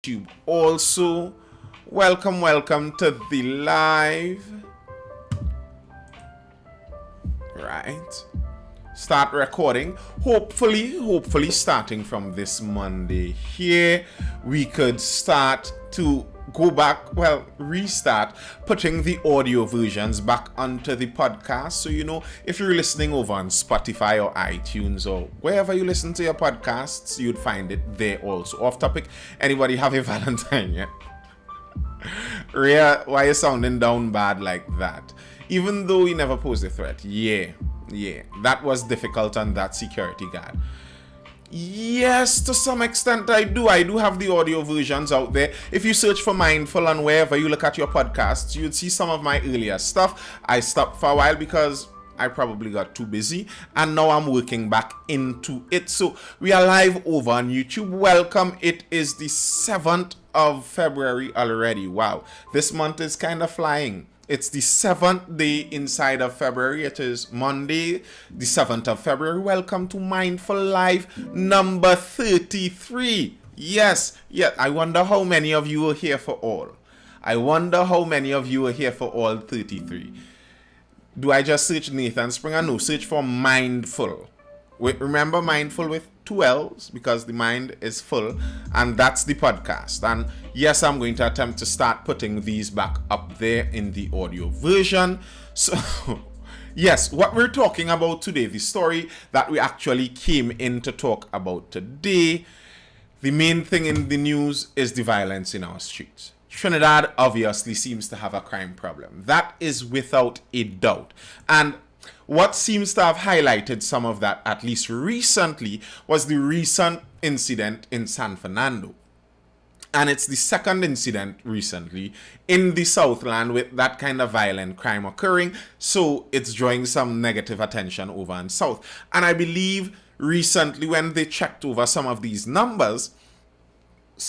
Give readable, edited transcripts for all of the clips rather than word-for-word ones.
YouTube also. Welcome to the live. Right. Start recording. Hopefully starting from this Monday here, we could start to go back, restart putting the audio versions back onto the podcast. So, if you're listening over on Spotify or iTunes or wherever you listen to your podcasts, you'd find it there also. Off topic, anybody have a Valentine yet? Rhea, why are you sounding down bad like that? Even though you never posed a threat. Yeah, that was difficult on that security guard. Yes, to some extent I do have the audio versions out there. If you search for Mindful and wherever you look at your podcasts, you'd see some of my earlier stuff. I stopped for a while because I probably got too busy, and now I'm working back into it. So we are live over on YouTube. Welcome. It is the 7th of February already. Wow, this month is kind of flying. It's the 7th day inside of February. It is Monday, the 7th of February. Welcome to Mindful Live number 33. Yes, I wonder how many of you are here for all. 33. Do I just search Nathan Springer? No, search for Mindful. Remember Mindful with 2 L's because the mind is full, and that's the podcast. And yes, I'm going to attempt to start putting these back up there in the audio version. So yes, what we're talking about today, the story that we actually came in to talk about today, the main thing in the news is the violence in our streets. Trinidad obviously seems to have a crime problem. That is without a doubt. And what seems to have highlighted some of that, at least recently, was the recent incident in San Fernando. And it's the second incident recently in the Southland with that kind of violent crime occurring. So it's drawing some negative attention over in South. And I believe recently when they checked over some of these numbers,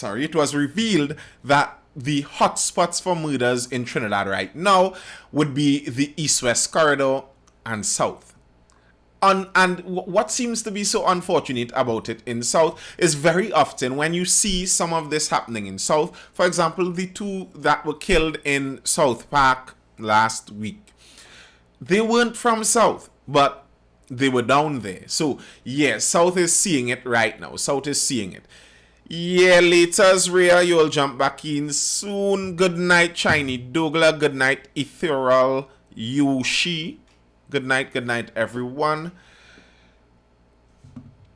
it was revealed that the hotspots for murders in Trinidad right now would be the East-West corridor and South. And what seems to be so unfortunate about it in South is very often when you see some of this happening in South, for example, the 2 that were killed in South Park last week, they weren't from South, but they were down there. So yeah, South is seeing it right now. South is seeing it. Yeah, later, Rhea, you'll jump back in soon. Good night, Shiny Dougla. Good night, Ethereal Yushi. Good night, everyone.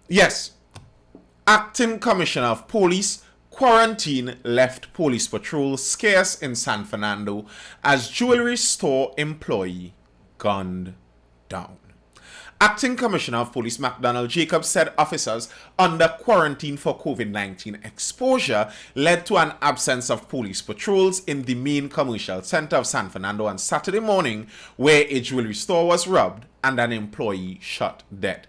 Yes, Acting Commissioner of Police quarantine left police patrol scarce in San Fernando as jewelry store employee gunned down. Acting Commissioner of Police McDonald Jacobs said officers under quarantine for COVID-19 exposure led to an absence of police patrols in the main commercial center of San Fernando on Saturday morning, where a jewelry store was robbed and an employee shot dead.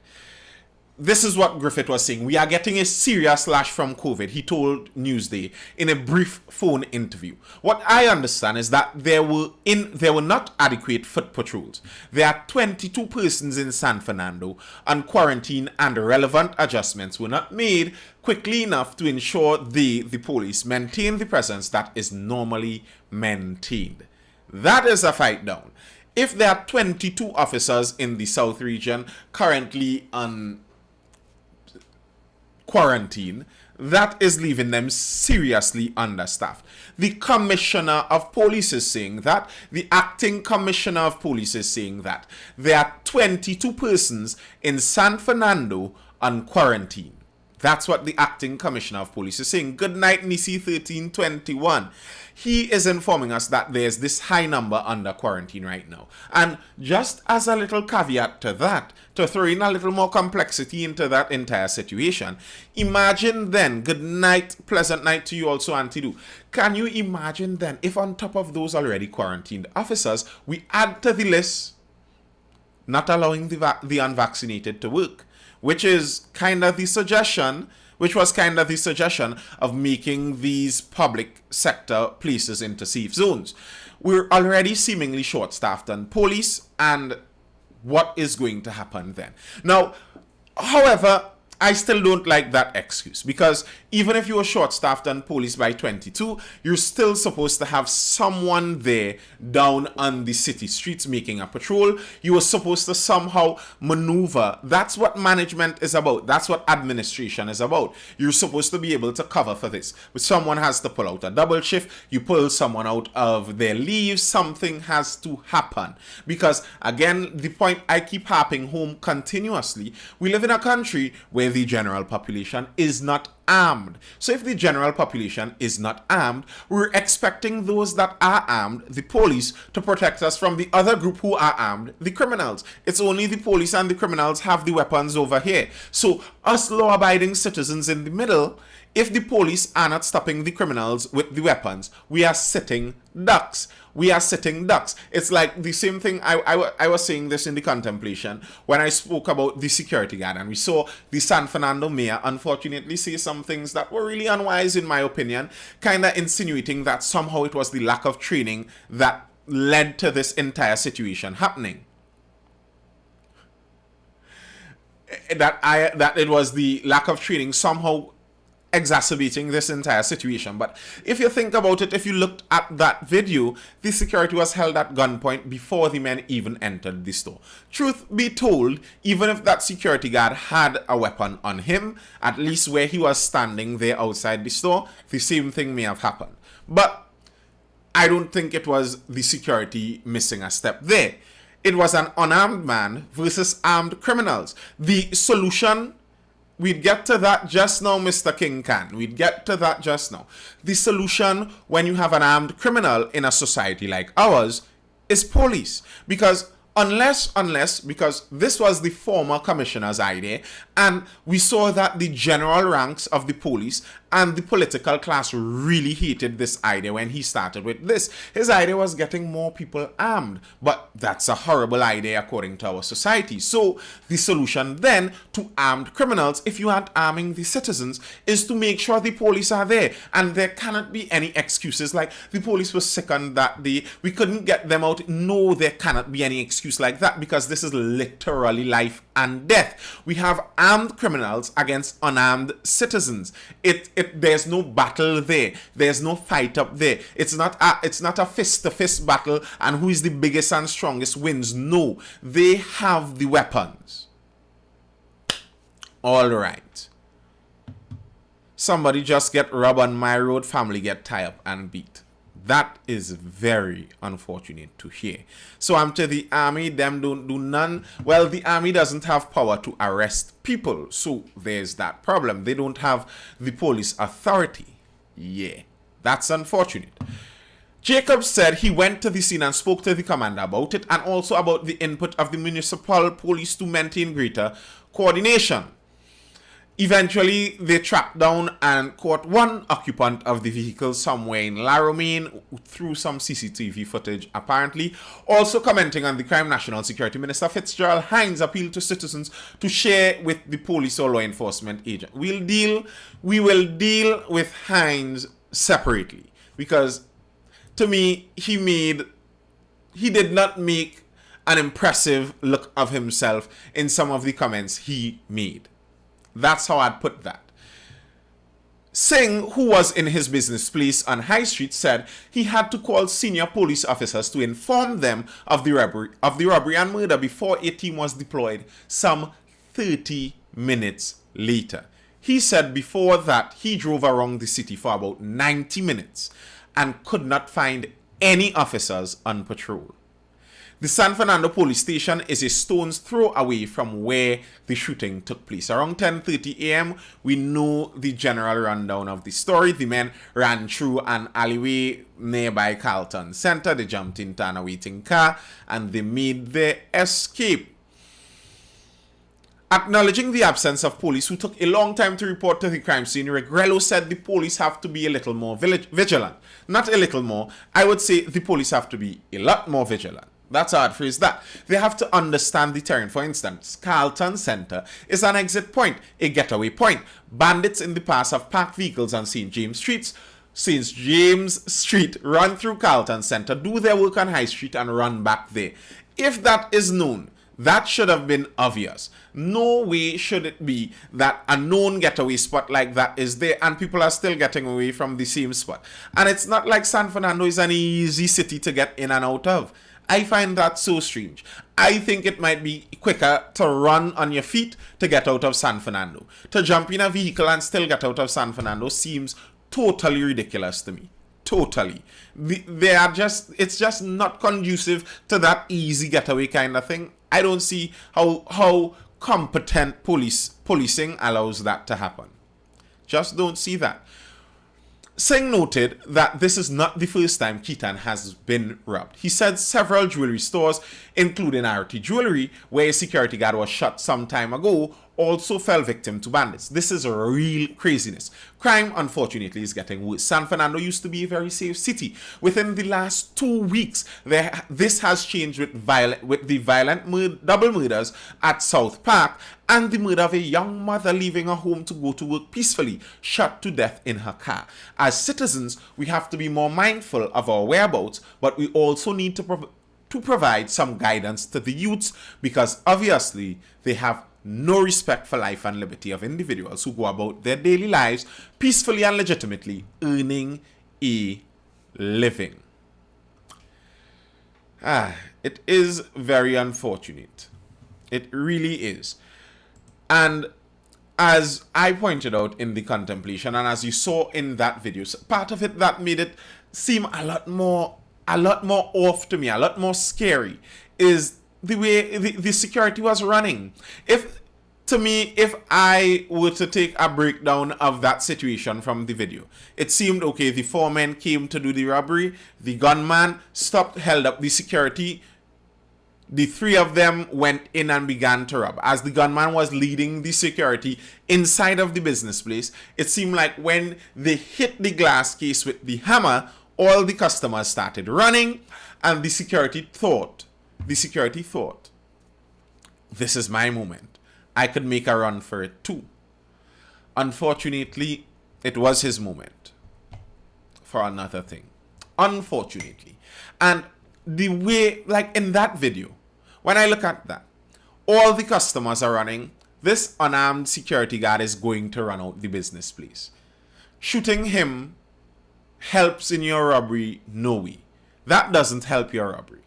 This is what Griffith was saying. We are getting a serious slash from COVID, he told Newsday in a brief phone interview. What I understand is that there were not adequate foot patrols. There are 22 persons in San Fernando on quarantine, and relevant adjustments were not made quickly enough to ensure the police maintain the presence that is normally maintained. That is a fight down. If there are 22 officers in the South region currently on quarantine, that is leaving them seriously understaffed. The Commissioner of Police is saying that. The Acting Commissioner of Police is saying that. There are 22 persons in San Fernando on quarantine. That's what the Acting Commissioner of Police is saying. Good night, Nisi 1321. He is informing us that there's this high number under quarantine right now. And just as a little caveat to that, to throw in a little more complexity into that entire situation, imagine then, good night, pleasant night to you also, Auntie Do. Can you imagine then if on top of those already quarantined officers, we add to the list not allowing the unvaccinated to work, which was kind of the suggestion of making these public sector places into safe zones. We're already seemingly short-staffed on police, and what is going to happen then? Now, however, I still don't like that excuse, because even if you were short-staffed and police by 22, you're still supposed to have someone there down on the city streets making a patrol. You were supposed to somehow maneuver. That's what management is about. That's what administration is about. You're supposed to be able to cover for this. But someone has to pull out a double shift. You pull someone out of their leave. Something has to happen. Because, again, the point I keep harping home continuously, we live in a country where the general population is not armed. So if the general population is not armed, we're expecting those that are armed, the police, to protect us from the other group who are armed, the criminals. It's only the police and the criminals have the weapons over here. So us law-abiding citizens in the middle, if the police are not stopping the criminals with the weapons, we are sitting ducks. We are sitting ducks. It's like the same thing. I was saying this in the contemplation when I spoke about the security guard, and we saw the San Fernando mayor unfortunately say some things that were really unwise in my opinion, kind of insinuating that somehow it was the lack of training that led to this entire situation happening. That it was the lack of training somehow exacerbating this entire situation. But if you think about it, if you looked at that video, the security was held at gunpoint before the men even entered the store. Truth be told, even if that security guard had a weapon on him, at least where he was standing there outside the store, the same thing may have happened. But I don't think it was the security missing a step there. It was an unarmed man versus armed criminals. The solution, we'd get to that just now, Mr. King Khan. We'd get to that just now. The solution when you have an armed criminal in a society like ours is police. Because because this was the former commissioner's idea, and we saw that the general ranks of the police and the political class really hated this idea when he started with this. His idea was getting more people armed, but that's a horrible idea according to our society. So the solution then to armed criminals, if you aren't arming the citizens, is to make sure the police are there, and there cannot be any excuses like the police was sick on that day, we couldn't get them out. No, there cannot be any excuse like that, because this is literally life and death. We have armed criminals against unarmed citizens. There's no battle there. There's no fight up there. It's not a fist-to-fist battle and who is the biggest and strongest wins. No, they have the weapons. All right. Somebody just get robbed on my road, family get tied up and beat. That is very unfortunate to hear. So I'm to the army, them don't do none. Well, the army doesn't have power to arrest people. So there's that problem. They don't have the police authority. Yeah, that's unfortunate. Jacob said he went to the scene and spoke to the commander about it, and also about the input of the municipal police to maintain greater coordination. Eventually, they tracked down and caught one occupant of the vehicle somewhere in La Romaine through some CCTV footage, apparently. Also commenting on the crime, National Security Minister Fitzgerald Hines appealed to citizens to share with the police or law enforcement agent. We will deal with Hines separately, because to me, he did not make an impressive look of himself in some of the comments he made. That's how I'd put that. Singh, who was in his business place on High Street, said he had to call senior police officers to inform them of the robbery and murder before a team was deployed some 30 minutes later. He said before that he drove around the city for about 90 minutes and could not find any officers on patrol. The San Fernando police station is a stone's throw away from where the shooting took place. Around 10:30 a.m., we know the general rundown of the story. The men ran through an alleyway nearby Carlton Center. They jumped into an awaiting car and they made their escape. Acknowledging the absence of police who took a long time to report to the crime scene, Regrello said the police have to be a little more vigilant. Not a little more. I would say the police have to be a lot more vigilant. That's how I'd phrase that. They have to understand the terrain. For instance, Carlton Center is an exit point, a getaway point. Bandits in the past have parked vehicles on St. James Street, run through Carlton Center, do their work on High Street and run back there. If that is known, That should have been obvious. No way should it be that a known getaway spot like that is there and people are still getting away from the same spot. And it's not like San Fernando is an easy city to get in and out of. I find that so strange. I think it might be quicker to run on your feet to get out of San Fernando. To jump in a vehicle and still get out of San Fernando seems totally ridiculous to me. Totally. It's just not conducive to that easy getaway kind of thing. I don't see how competent policing allows that to happen. Just don't see that. Singh noted that this is not the first time Keaton has been robbed. He said several jewelry stores, including Arity Jewelry, where a security guard was shot some time ago, also fell victim to bandits. This is a real craziness. Crime, unfortunately, is getting worse. San Fernando used to be a very safe city. Within the last 2 weeks, this has changed with the violent double murders at South Park and the murder of a young mother leaving her home to go to work peacefully, shot to death in her car. As citizens, we have to be more mindful of our whereabouts, but we also need to provide some guidance to the youths because obviously they have no respect for life and liberty of individuals who go about their daily lives peacefully and legitimately earning a living. It is very unfortunate. It really is. And as I pointed out in the contemplation and as you saw in that video, part of it that made it seem a lot more off to me, a lot more scary, is the way the security was running. If I were to take a breakdown of that situation from the video, it seemed okay. The 4 men came to do the robbery. The gunman stopped, held up the security. The 3 of them went in and began to rob. As the gunman was leading the security inside of the business place, it seemed like when they hit the glass case with the hammer, all the customers started running, and the security thought, this is my moment. I could make a run for it too. Unfortunately, it was his moment for another thing. Unfortunately. And the way, like in that video, when I look at that, all the customers are running. This unarmed security guard is going to run out the business place. Shooting him helps in your robbery? No way. That doesn't help your robbery.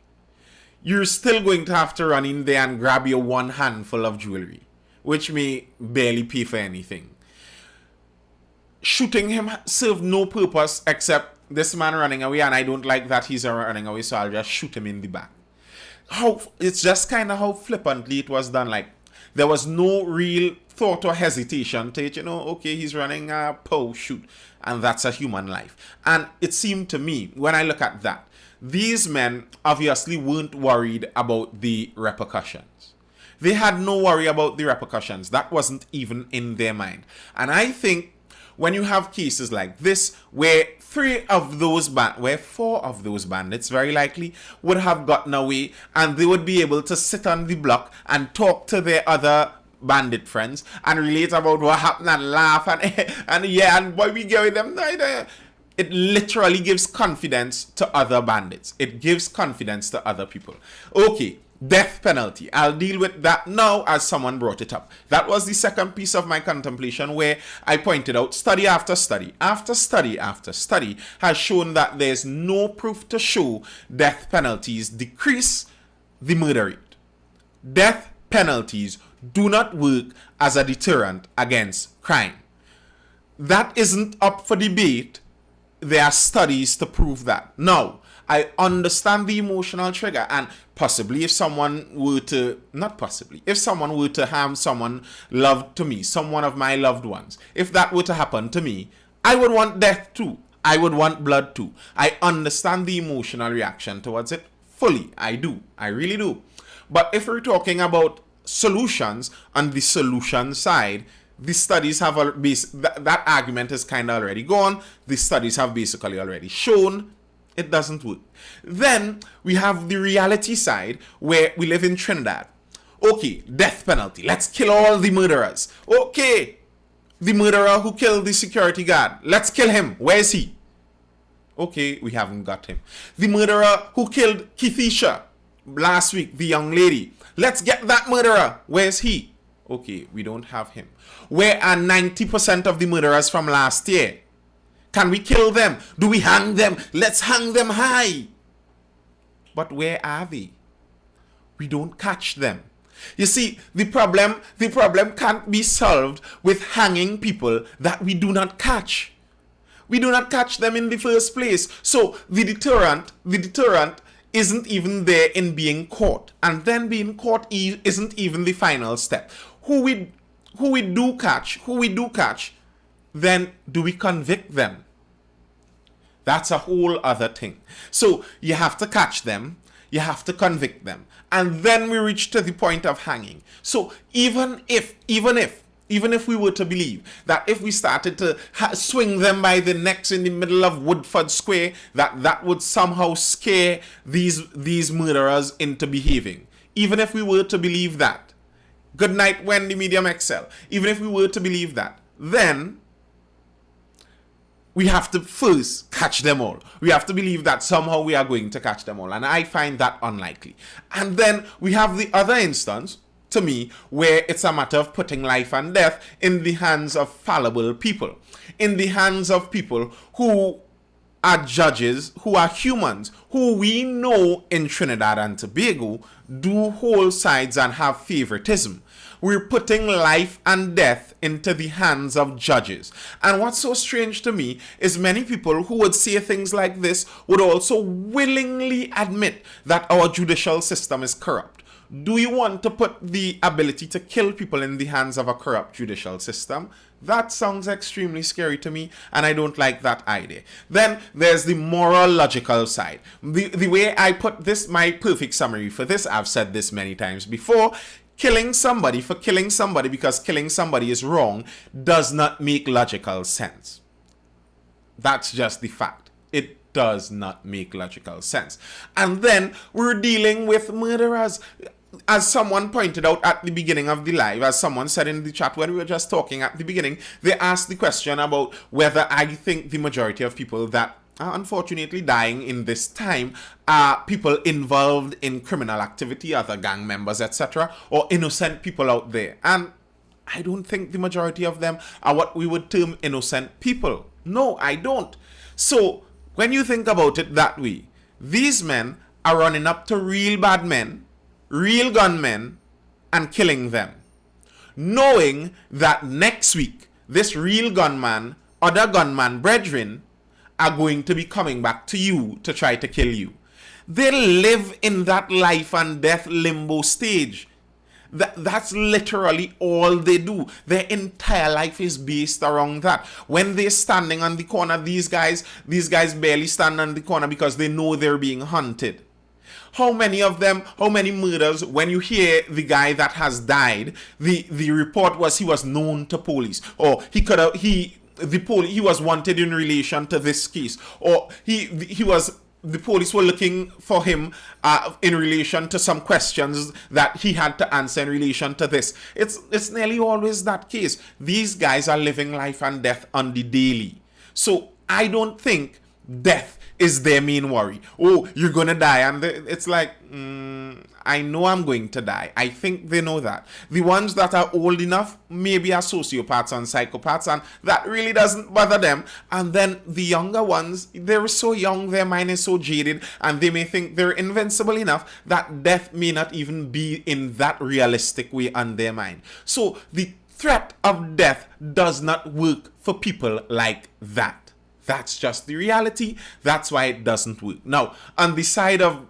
You're still going to have to run in there and grab your one handful of jewelry, which may barely pay for anything. Shooting him served no purpose except this man running away, and I don't like that he's running away, so I'll just shoot him in the back. It's just kind of how flippantly it was done. Like, there was no real thought or hesitation to it, okay, he's running a shoot, and that's a human life. And it seemed to me, when I look at that, these men obviously weren't worried about the repercussions. They had no worry about the repercussions. That wasn't even in their mind. And I think when you have cases like this, where 4 of those bandits very likely would have gotten away, and they would be able to sit on the block and talk to their other bandit friends and relate about what happened and laugh and boy, we go with them. It literally gives confidence to other bandits. It gives confidence to other people. Okay, death penalty. I'll deal with that now as someone brought it up. That was the second piece of my contemplation, where I pointed out study after study has shown that there's no proof to show death penalties decrease the murder rate. Death penalties do not work as a deterrent against crime. That isn't up for debate. There are studies to prove that. Now, I understand the emotional trigger, and possibly if someone were to harm someone loved to me, someone of my loved ones, if that were to happen to me, I would want death too. I would want blood too. I understand the emotional reaction towards it fully. I do. I really do. But if we're talking about solutions, on the solution side, the studies have that argument is kind of already gone. The studies have basically already shown it doesn't work. Then we have the reality side, where we live in Trinidad. Okay, death penalty. Let's kill all the murderers. Okay, the murderer who killed the security guard, let's kill him. Where is he? Okay, we haven't got him. The murderer who killed Keithisha last week, the young lady, Let's get that murderer. Where's he? Okay, we don't have him. Where are 90% of the murderers from last year? Can we kill them? Do we hang them? Let's hang them high. But where are they? We don't catch them. You see, the problem can't be solved with hanging people that we do not catch. We do not catch them in the first place. So the deterrent isn't even there in being caught. And then being caught isn't even the final step. Who we do catch, then do we convict them? That's a whole other thing. So you have to catch them, you have to convict them, and then we reach to the point of hanging. So even if we were to believe that if we started to swing them by the necks in the middle of Woodford Square, that would somehow scare these murderers into behaving. Even if we were to believe that, good night, Wendy Medium XL. Even if we were to believe that, then we have to first catch them all. We have to believe that somehow we are going to catch them all. And I find that unlikely. And then we have the other instance, to me, where it's a matter of putting life and death in the hands of fallible people. In the hands of people who are judges, who are humans, who we know in Trinidad and Tobago do hold sides and have favoritism. We're putting life and death into the hands of judges. And what's so strange to me is many people who would say things like this would also willingly admit that our judicial system is corrupt. Do you want to put the ability to kill people in the hands of a corrupt judicial system? That sounds extremely scary to me, and I don't like that idea. Then there's the moral logical side. The way I put this, my perfect summary for this, I've said this many times before, killing somebody for killing somebody because killing somebody is wrong does not make logical sense. That's just the fact. It does not make logical sense. And then we're dealing with murderers. As someone pointed out at the beginning of the live, as someone said in the chat when we were just talking at the beginning, they asked the question about whether I think the majority of people that are unfortunately dying in this time are people involved in criminal activity, other gang members, etc., or innocent people out there. And I don't think the majority of them are what we would term innocent people. No, I don't. So when you think about it that way, these men are running up to real bad men, real gunmen, and killing them, knowing that next week this real gunman, other gunman brethren, are going to be coming back to you to try to kill you. They live in that life and death limbo stage. That's literally all they do. Their entire life is based around that. When they're standing on the corner, these guys barely stand on the corner because they know they're being hunted. How many of them, how many murders, when you hear the guy that has died, the report was he was known to police, or he was wanted in relation to this case, or the police were looking for him in relation to some questions that he had to answer in relation to this. It's nearly always that case. These guys are living life and death on the daily. So I don't think death is their main worry. Oh, you're gonna die, and it's like, I know I'm going to die. I think they know that. The ones that are old enough maybe are sociopaths and psychopaths, and that really doesn't bother them. And then the younger ones, they're so young, their mind is so jaded, and they may think they're invincible enough that death may not even be in that realistic way on their mind. So the threat of death does not work for people like that. That's just the reality. That's why it doesn't work. Now, on the side of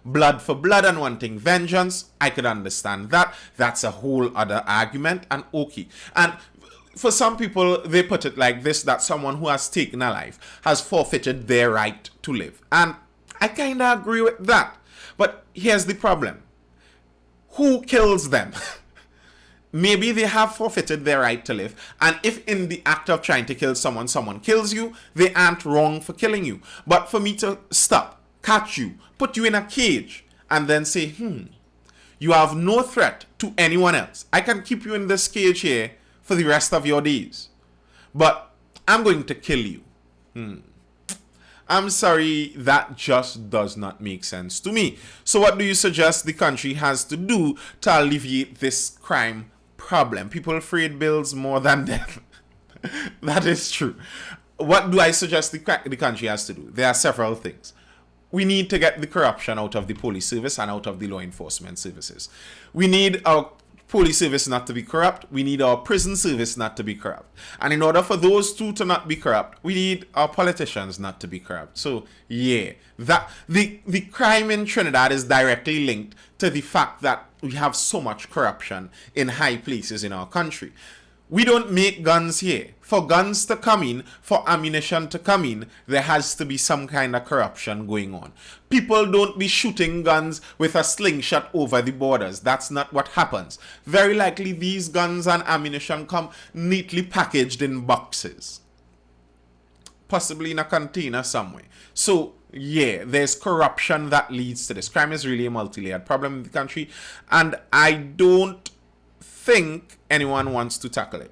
blood for blood and wanting vengeance, I could understand that. That's a whole other argument, and okay. And for some people, they put it like this, that someone who has taken a life has forfeited their right to live. And I kind of agree with that. But here's the problem. Who kills them? Maybe they have forfeited their right to live, and if in the act of trying to kill someone, someone kills you, they aren't wrong for killing you. But for me to stop, catch you, put you in a cage, and then say, you have no threat to anyone else. I can keep you in this cage here for the rest of your days, but I'm going to kill you. I'm sorry, that just does not make sense to me. So what do you suggest the country has to do to alleviate this crime problem? People afraid bills more than death. That is true. What do I suggest the country has to do? There are several things. We need to get the corruption out of the police service and out of the law enforcement services. We need our police service not to be corrupt. We need our prison service not to be corrupt. And in order for those two to not be corrupt, we need our politicians not to be corrupt. So yeah, that the crime in Trinidad is directly linked to the fact that we have so much corruption in high places in our country. We don't make guns here. For guns to come in, for ammunition to come in, there has to be some kind of corruption going on. People don't be shooting guns with a slingshot over the borders. That's not what happens. Very likely these guns and ammunition come neatly packaged in boxes. Possibly in a container somewhere. So yeah, there's corruption that leads to this. Crime is really a multi-layered problem in the country, and I don't think anyone wants to tackle it.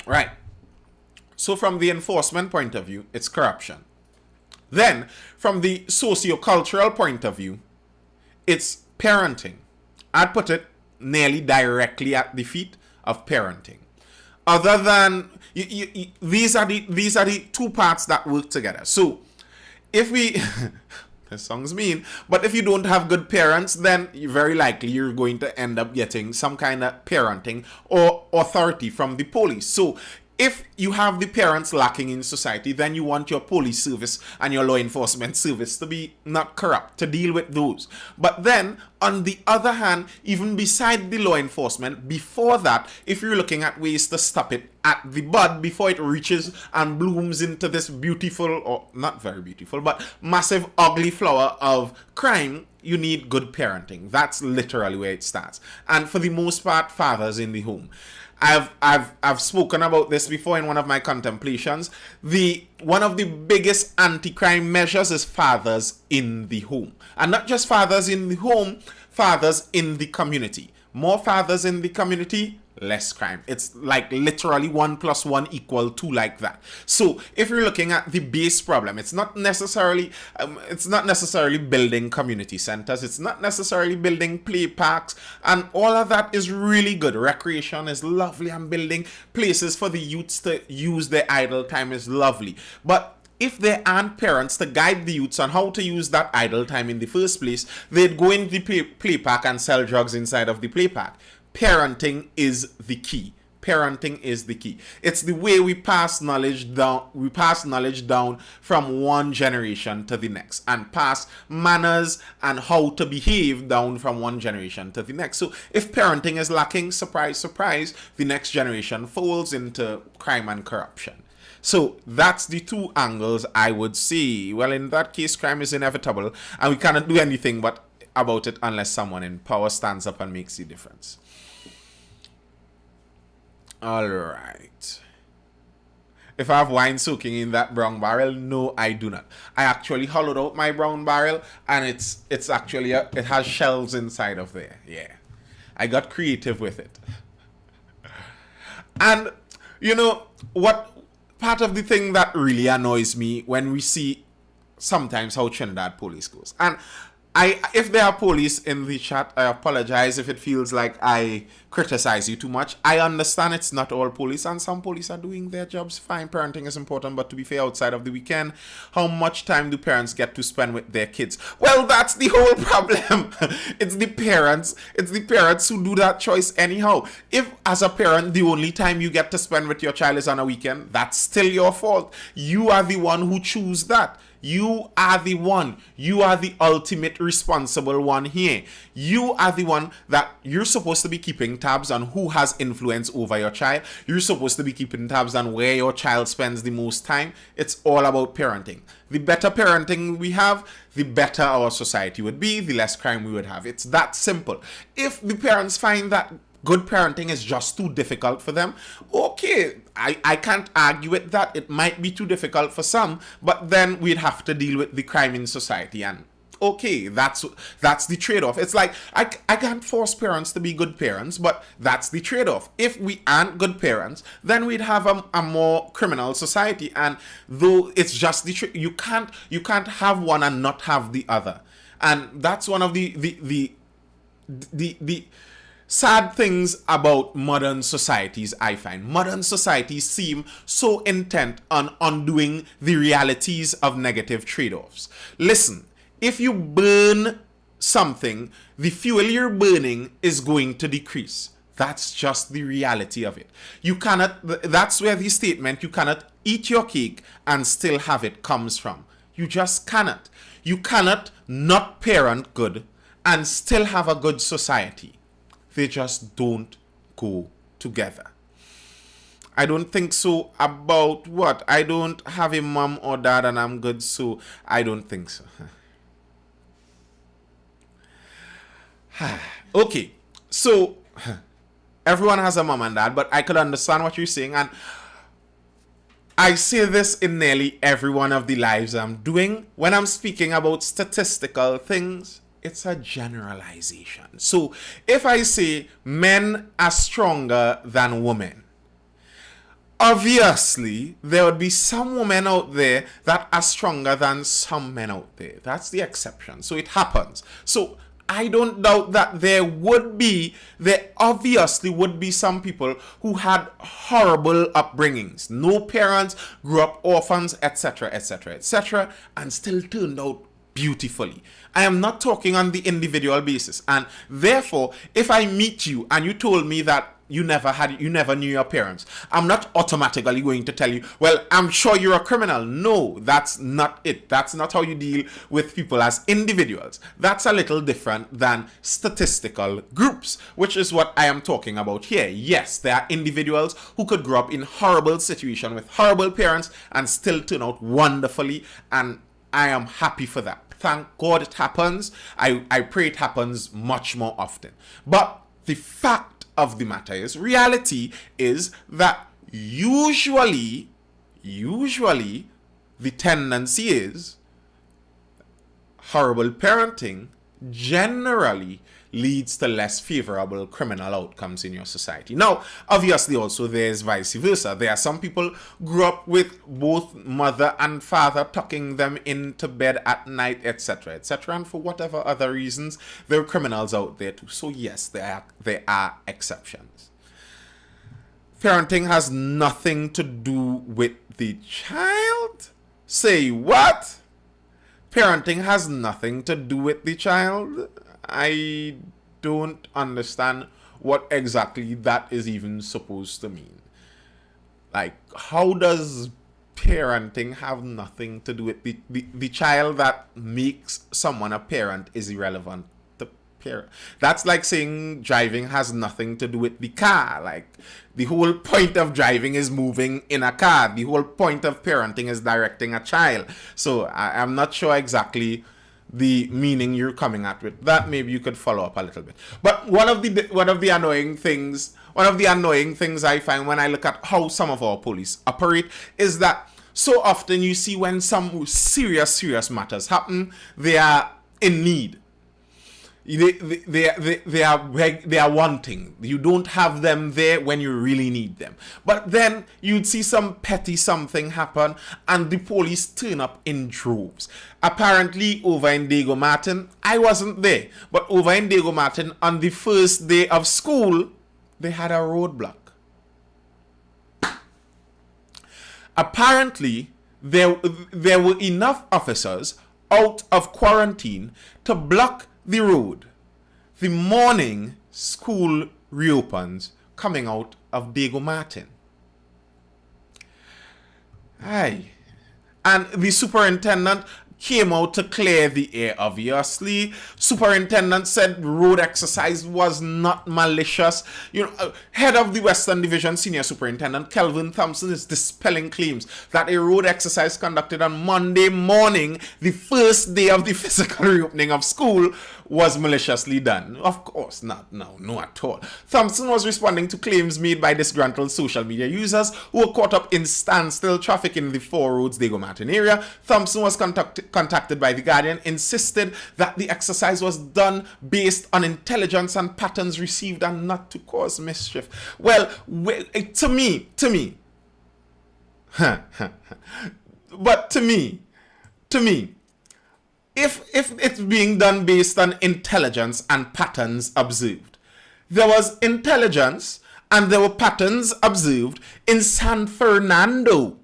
Right. So from the enforcement point of view, it's corruption. Then, from the socio-cultural point of view, it's parenting. I'd put it nearly directly at the feet of parenting. Other than these are the two parts that work together. So if we this song's mean, but if you don't have good parents, then very likely you're going to end up getting some kind of parenting or authority from the police. So if you have the parents lacking in society, then you want your police service and your law enforcement service to be not corrupt, to deal with those. But then, on the other hand, even beside the law enforcement, before that, if you're looking at ways to stop it at the bud before it reaches and blooms into this beautiful, or not very beautiful, but massive ugly flower of crime, you need good parenting. That's literally where it starts. And for the most part, fathers in the home. I've spoken about this before in one of my contemplations. One of the biggest anti-crime measures is fathers in the home. And not just fathers in the home, fathers in the community. More fathers in the community, less crime. It's like literally 1 + 1 = 2, like that. So if you're looking at the base problem, it's not necessarily building community centers. It's not necessarily building play parks, and all of that is really good. Recreation is lovely, and building places for the youths to use their idle time is lovely. But if there aren't parents to guide the youths on how to use that idle time in the first place, they'd go into the play park and sell drugs inside of the play park. Parenting is the key. Parenting is the key. It's the way we pass knowledge down. We pass knowledge down from one generation to the next, and pass manners and how to behave down from one generation to the next. So if parenting is lacking, surprise, surprise, the next generation falls into crime and corruption. So that's the two angles I would see. Well, in that case, crime is inevitable, and we cannot do anything but about it unless someone in power stands up and makes the difference. All right. If I have wine soaking in that brown barrel, no, I do not. I actually hollowed out my brown barrel, and it's actually it has shells inside of there. Yeah, I got creative with it. And you know what? Part of the thing that really annoys me when we see sometimes how Trinidad police goes, and if there are police in the chat, I apologize if it feels like I criticize you too much. I understand it's not all police, and some police are doing their jobs fine. Parenting is important, but to be fair, outside of the weekend, how much time do parents get to spend with their kids? Well, that's the whole problem. It's the parents who do that choice anyhow. If, as a parent, the only time you get to spend with your child is on a weekend, that's still your fault. You are the one who choose that. You are the one. You are the ultimate responsible one here. You are the one that you're supposed to be keeping tabs on who has influence over your child. You're supposed to be keeping tabs on where your child spends the most time. It's all about parenting. The better parenting we have, the better our society would be, the less crime we would have. It's that simple. If the parents find that good parenting is just too difficult for them, okay, I can't argue with that. It might be too difficult for some, but then we'd have to deal with the crime in society, and okay, that's the trade-off. It's like I can't force parents to be good parents, but that's the trade-off. If we aren't good parents, then we'd have a more criminal society. And though it's just you can't have one and not have the other. And that's one of the sad things about modern societies. I find modern societies seem so intent on undoing the realities of negative trade-offs. Listen, if you burn something, the fuel you're burning is going to decrease. That's just the reality of it. You cannot, that's where the statement, you cannot eat your cake and still have it, comes from. You just cannot. You cannot not parent good and still have a good society. They just don't go together. I don't think so about what? I don't have a mom or dad and I'm good, so I don't think so. Okay, so everyone has a mom and dad, but I could understand what you're saying, and I say this in nearly every one of the lives I'm doing. When I'm speaking about statistical things, it's a generalization. So if I say men are stronger than women, obviously there would be some women out there that are stronger than some men out there. That's the exception. So it happens. So I don't doubt that there obviously would be some people who had horrible upbringings. No parents, grew up orphans, etc., etc., etc., and still turned out beautifully. I am not talking on the individual basis, and therefore if I meet you and you told me that you never knew your parents, I'm not automatically going to tell you, well, I'm sure you're a criminal. No, that's not it. That's not how you deal with people as individuals. That's a little different than statistical groups, which is what I am talking about here. Yes, there are individuals who could grow up in horrible situation with horrible parents and still turn out wonderfully, and I am happy for that. Thank God it happens. I pray it happens much more often. But the fact of the matter is, reality is that usually the tendency is horrible parenting generally leads to less favorable criminal outcomes in your society. Now, obviously also there's vice versa. There are some people grew up with both mother and father tucking them into bed at night, etc., etc., and for whatever other reasons, there are criminals out there too. So yes, there are exceptions. Parenting has nothing to do with the child? Say what? Parenting has nothing to do with the child? I don't understand what exactly that is even supposed to mean. Like, how does parenting have nothing to do with the child that makes someone a parent is irrelevant to parent? That's like saying driving has nothing to do with the car. Like, the whole point of driving is moving in a car. The whole point of parenting is directing a child. So I'm not sure exactly the meaning you're coming at with that. Maybe you could follow up a little bit. But one of the annoying things I find when I look at how some of our police operate is that so often you see when some serious matters happen, they are in need. They are wanting. You don't have them there when you really need them. But then you'd see some petty something happen and the police turn up in droves. Apparently over in Diego Martin, I wasn't there, but over in Diego Martin on the first day of school, they had a roadblock. Apparently there were enough officers out of quarantine to block the road the morning school reopens coming out of Diego Martin. Aye. And the superintendent came out to clear the air, obviously. Superintendent said road exercise was not malicious. Head of the Western Division Senior Superintendent Kelvin Thompson is dispelling claims that a road exercise conducted on Monday morning, the first day of the physical reopening of school, was maliciously done. Of course not. No at all. Thompson was responding to claims made by disgruntled social media users who were caught up in standstill traffic in the Four Roads Diego Martin area. Thompson was contacted by The Guardian, insisted that the exercise was done based on intelligence and patterns received and not to cause mischief. Well, to me, but to me, if it's being done based on intelligence and patterns observed, there was intelligence and there were patterns observed in San Fernando.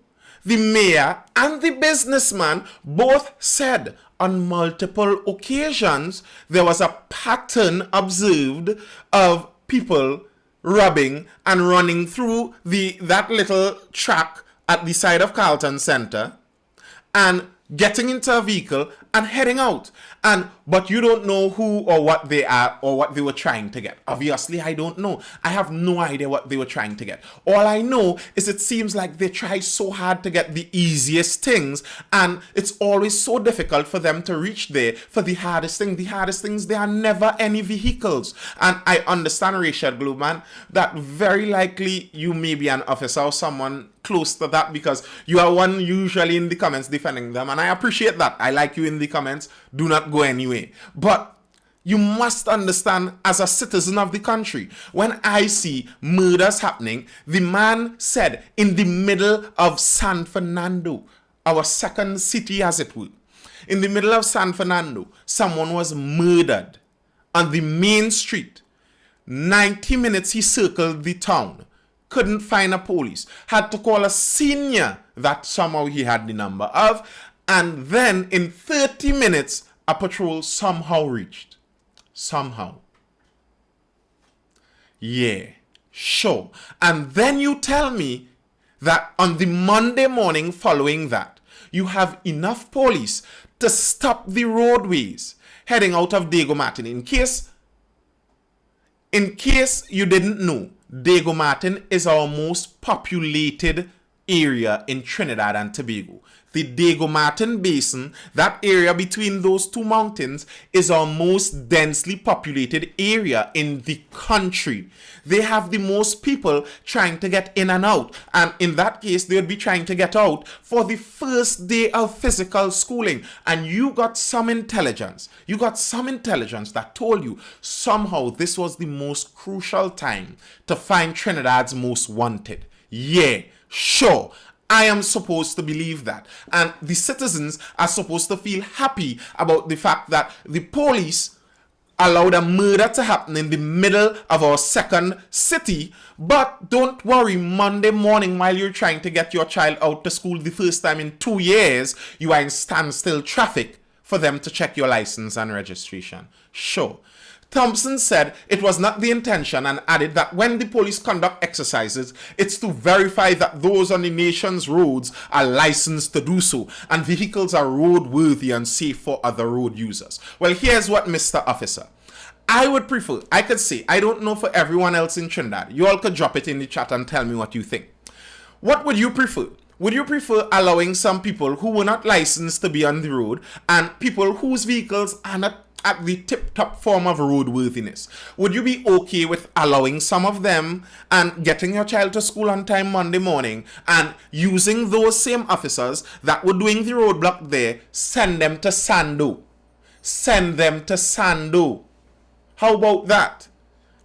The mayor and the businessman both said on multiple occasions there was a pattern observed of people robbing and running through that little track at the side of Carlton Center and getting into a vehicle and heading out. But you don't know who or what they are or what they were trying to get. Obviously, I don't know. I have no idea what they were trying to get. All I know is it seems like they try so hard to get the easiest things, and it's always so difficult for them to reach there for the hardest thing. The hardest things, there are never any vehicles. And I understand, Rachel Globman, that very likely you may be an officer or someone close to that, because you are one usually in the comments defending them, and I appreciate that. I like you in the comments. Do not go anyway. But you must understand, as a citizen of the country, when I see murders happening, the man said in the middle of San Fernando, our second city as it were, in the middle of San Fernando, someone was murdered on the main street. 90 minutes he circled the town, couldn't find a police, had to call a senior that somehow he had the number of, and then in 30 minutes a patrol somehow reached. Somehow. Yeah, sure. And then you tell me that on the Monday morning following that, you have enough police to stop the roadways heading out of Diego Martin. In case you didn't know, Diego Martin is our most populated area in Trinidad and Tobago. The Diego Martin Basin, that area between those two mountains, is our most densely populated area in the country. They have the most people trying to get in and out. And in that case, they would be trying to get out for the first day of physical schooling. And you got some intelligence. You got some intelligence that told you somehow this was the most crucial time to find Trinidad's most wanted. Yeah, sure. I am supposed to believe that. And the citizens are supposed to feel happy about the fact that the police allowed a murder to happen in the middle of our second city. But don't worry, Monday morning while you're trying to get your child out to school the first time in 2 years, you are in standstill traffic for them to check your license and registration. Sure. Thompson said it was not the intention and added that when the police conduct exercises, it's to verify that those on the nation's roads are licensed to do so and vehicles are roadworthy and safe for other road users. Well, here's what, Mr. Officer. I would prefer, I could say, I don't know for everyone else in Trinidad. You all could drop it in the chat and tell me what you think. What would you prefer? Would you prefer allowing some people who were not licensed to be on the road and people whose vehicles are not at the tip-top form of roadworthiness? Would you be okay with allowing some of them and getting your child to school on time Monday morning and using those same officers that were doing the roadblock there, send them to Sando? Send them to Sando. How about that?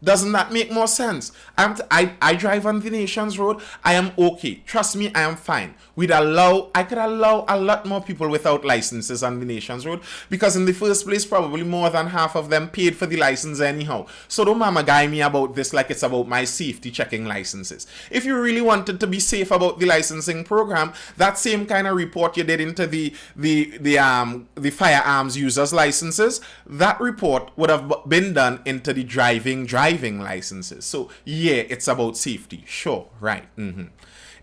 Doesn't that make more sense? I drive on the nation's road. I am okay. Trust me, I am fine. I could allow a lot more people without licenses on the nation's road, because in the first place, probably more than half of them paid for the license anyhow. So don't mama guy me about this like it's about my safety checking licenses. If you really wanted to be safe about the licensing program, that same kind of report you did into the firearms users licenses, that report would have been done into the driving licenses. So yeah, it's about safety. Sure, right.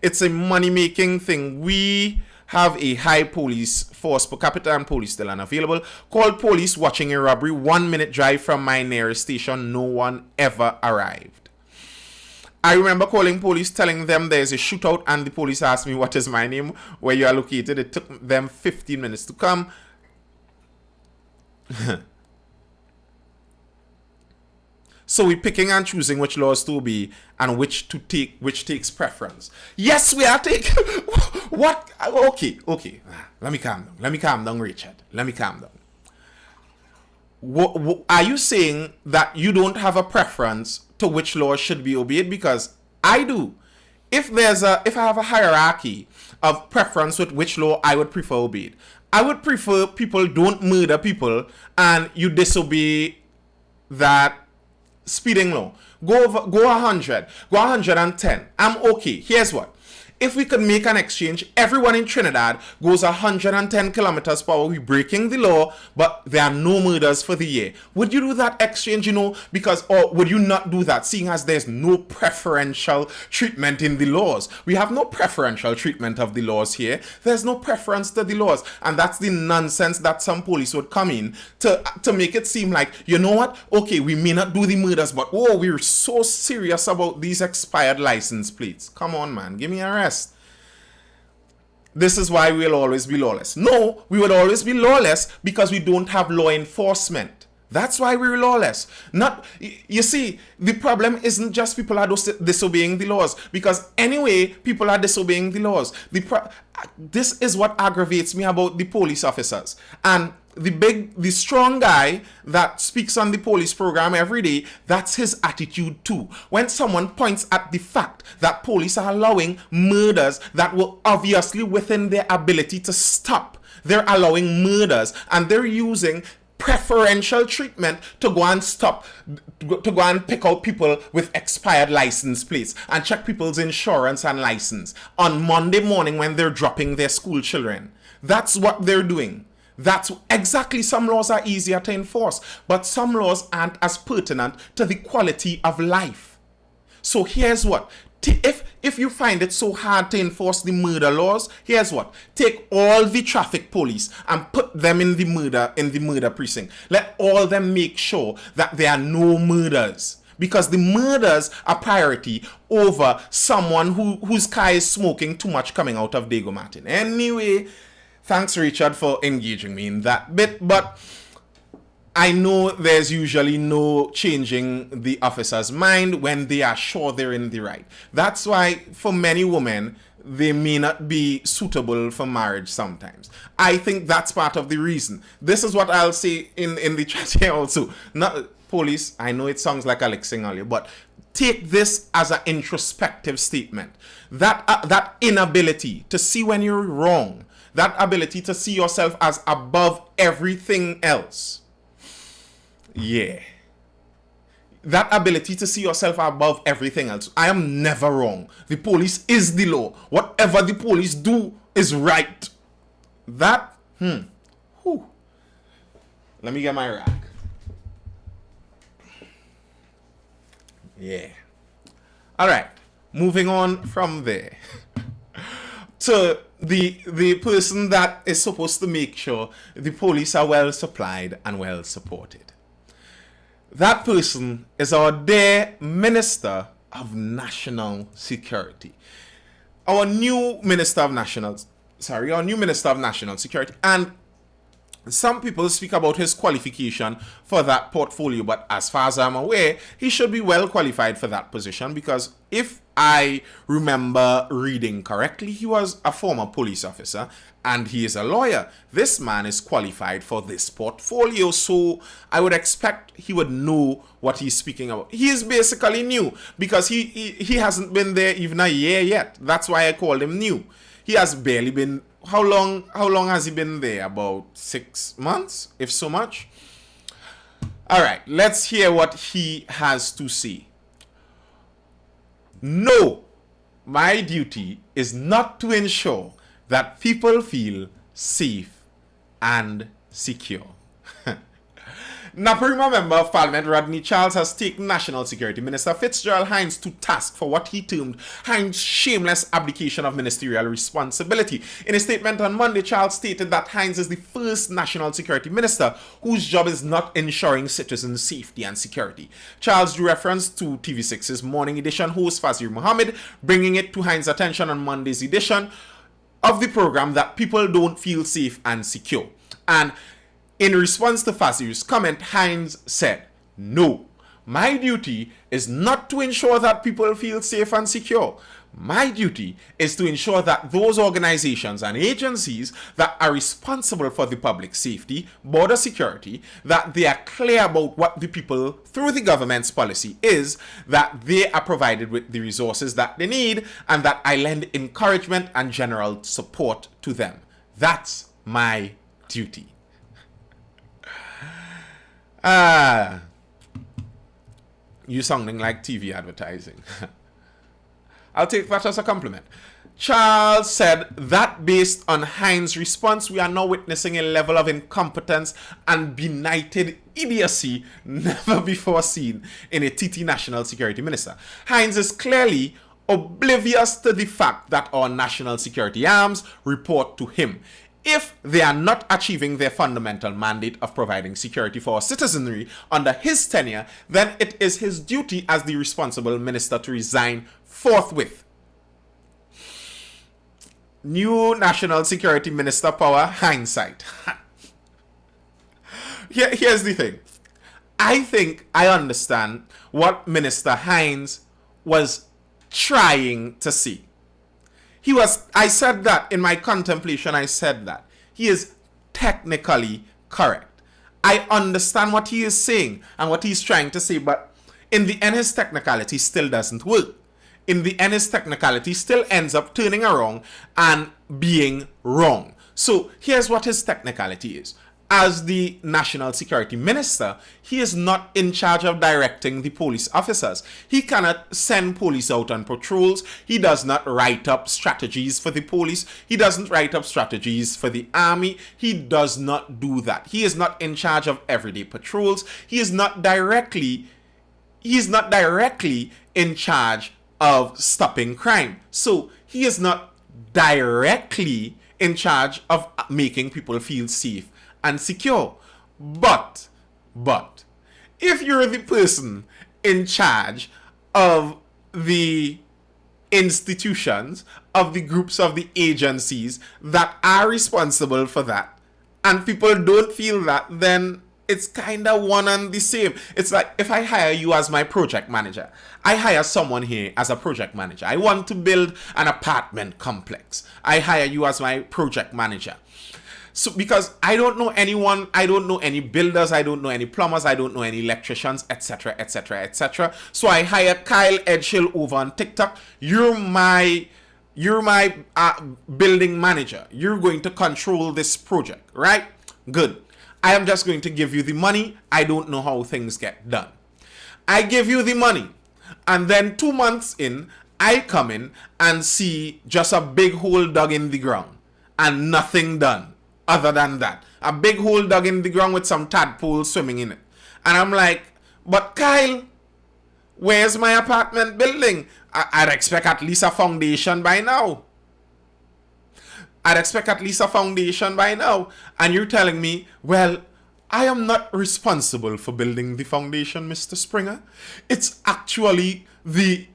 It's a money-making thing. We have a high police force per capita and police still unavailable. Called police watching a robbery. 1 minute drive from my nearest station. No one ever arrived. I remember calling police, telling them there's a shootout, and the police asked me what is my name, where you are located. It took them 15 minutes to come. So we're picking and choosing which laws to obey and which takes preference. Yes, we are taking what? Okay. Let me calm down, Richard. Let me calm down. Are you saying that you don't have a preference to which laws should be obeyed? Because I do. If I have a hierarchy of preference with which law I would prefer obeyed, I would prefer people don't murder people and you disobey that speeding law. Go 100, go 110. I'm okay. Here's what. If we could make an exchange, everyone in Trinidad goes 110 kilometers per hour. We're breaking the law, but there are no murders for the year. Would you do that exchange, because, or would you not do that, seeing as there's no preferential treatment in the laws? We have no preferential treatment of the laws here. There's no preference to the laws. And that's the nonsense that some police would come in to make it seem like, you know what? Okay, we may not do the murders, but oh, we're so serious about these expired license plates. Come on, man. Give me a rest. This is why we'll always be lawless. No, we would always be lawless because we don't have law enforcement. That's why we're lawless. You see, the problem isn't just people are disobeying the laws, because anyway, people are disobeying the laws. This is what aggravates me about the police officers. And the strong guy that speaks on the police program every day, that's his attitude too. When someone points at the fact that police are allowing murders that were obviously within their ability to stop, they're allowing murders and they're using preferential treatment to go and stop, to go and pick out people with expired license plates and check people's insurance and license on Monday morning when they're dropping their school children. That's what they're doing. That's exactly, some laws are easier to enforce, but some laws aren't as pertinent to the quality of life. So here's what. If you find it so hard to enforce the murder laws, here's what. Take all the traffic police and put them in the murder precinct. Let all them make sure that there are no murders. Because the murders are priority over someone whose car is smoking too much coming out of Dago Martin. Anyway, thanks, Richard, for engaging me in that bit. But I know there's usually no changing the officer's mind when they are sure they're in the right. That's why for many women, they may not be suitable for marriage sometimes. I think that's part of the reason. This is what I'll say in the chat here also. Not police, I know it sounds like Alex saying earlier, but take this as an introspective statement. That inability to see when you're wrong, that ability to see yourself as above everything else. Yeah. That ability to see yourself above everything else. I am never wrong. The police is the law. Whatever the police do is right. That, Let me get my rack. Yeah. All right. Moving on from there to the person that is supposed to make sure the police are well supplied and well supported. That person is our dear Minister of National Security. Our new Minister of National Security. And some people speak about his qualification for that portfolio, but as far as I'm aware, he should be well qualified for that position, because if I remember reading correctly, he was a former police officer and he is a lawyer. This man is qualified for this portfolio, so I would expect he would know what he's speaking about. He is basically new because he hasn't been there even a year yet. That's why I called him new. He has barely been. How long has he been there? About 6 months, if so much. All right, let's hear what he has to say. No, my duty is not to ensure that people feel safe and secure. Naparima Member of Parliament Rodney Charles has taken National Security Minister Fitzgerald Hinds to task for what he termed Hinds' shameless abdication of ministerial responsibility. In a statement on Monday, Charles stated that Hinds is the first National Security Minister whose job is not ensuring citizens' safety and security. Charles drew reference to TV6's Morning Edition host Fazir Mohammed, bringing it to Hinds' attention on Monday's edition of the program that people don't feel safe and secure. And in response to Fazir's comment, Hinds said, "No, My duty is not to ensure that people feel safe and secure. My duty is to ensure that those organizations and agencies that are responsible for the public safety, border security, that they are clear about what the people, through the government's policy, is, that they are provided with the resources that they need, and that I lend encouragement and general support to them. That's my duty. You sounding like TV advertising. I'll take that as a compliment. Charles said that based on Hines' response, we are now witnessing a level of incompetence and benighted idiocy never before seen in a TT National Security Minister. Hines is clearly oblivious to the fact that our national security arms report to him. If they are not achieving their fundamental mandate of providing security for our citizenry under his tenure, then it is his duty as the responsible minister to resign forthwith. New National Security Minister power hindsight. Here's the thing. I think I understand what Minister Hines was trying to see. I said that in my contemplation, I said that. He is technically correct. I understand what he is saying and what he's trying to say, but in the end, his technicality still doesn't work. In the end, his technicality still ends up turning around and being wrong. So here's what his technicality is. As the National Security Minister, he is not in charge of directing the police officers. He cannot send police out on patrols. He does not write up strategies for the police. He doesn't write up strategies for the army. He does not do that. He is not in charge of everyday patrols. He is not directly in charge of stopping crime. So he is not directly in charge of making people feel safe and secure. But if you're the person in charge of the institutions, of the groups, of the agencies that are responsible for that, and people don't feel that, then it's kind of one and the same. It's like if I hire you as my project manager, I hire someone here as a project manager. I want to build an apartment complex. I hire you as my project manager. So because I don't know anyone, I don't know any builders, I don't know any plumbers, I don't know any electricians, etc., etc., etc. So I hire Kyle Edgehill over on TikTok. You're my building manager. You're going to control this project, right? Good. I am just going to give you the money. I don't know how things get done. I give you the money, and then 2 months in, I come in and see just a big hole dug in the ground and nothing done. Other than that, a big hole dug in the ground with some tadpoles swimming in it. And I'm like, but Kyle, where's my apartment building? I'd expect at least a foundation by now. And you're telling me, well, I am not responsible for building the foundation, Mr. Springer. It's actually the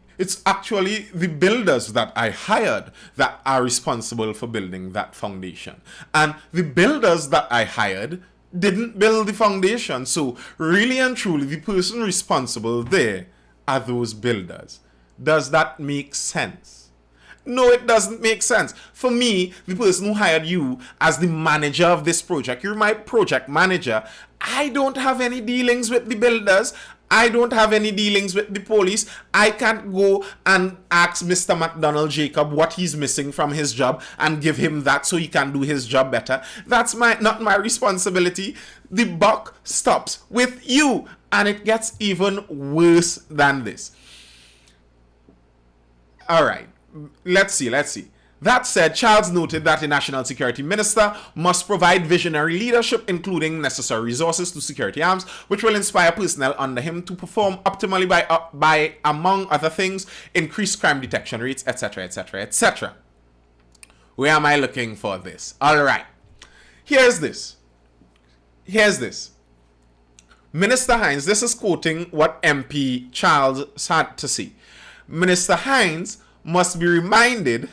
builders that I hired that are responsible for building that foundation. And the builders that I hired didn't build the foundation. So really and truly, the person responsible there are those builders. Does that make sense? No, it doesn't make sense. For me, the person who hired you as the manager of this project, you're my project manager. I don't have any dealings with the builders. I don't have any dealings with the police. I can't go and ask Mr. McDonald Jacob what he's missing from his job and give him that so he can do his job better. That's not my responsibility. The buck stops with you, and it gets even worse than this. All right, let's see. That said, Charles noted that a national security minister must provide visionary leadership, including necessary resources to security arms, which will inspire personnel under him to perform optimally by among other things, increase crime detection rates, etc., etc., etc. Where am I looking for this? All right. Here's this. Minister Hines, this is quoting what MP Charles had to say. Minister Hines must be reminded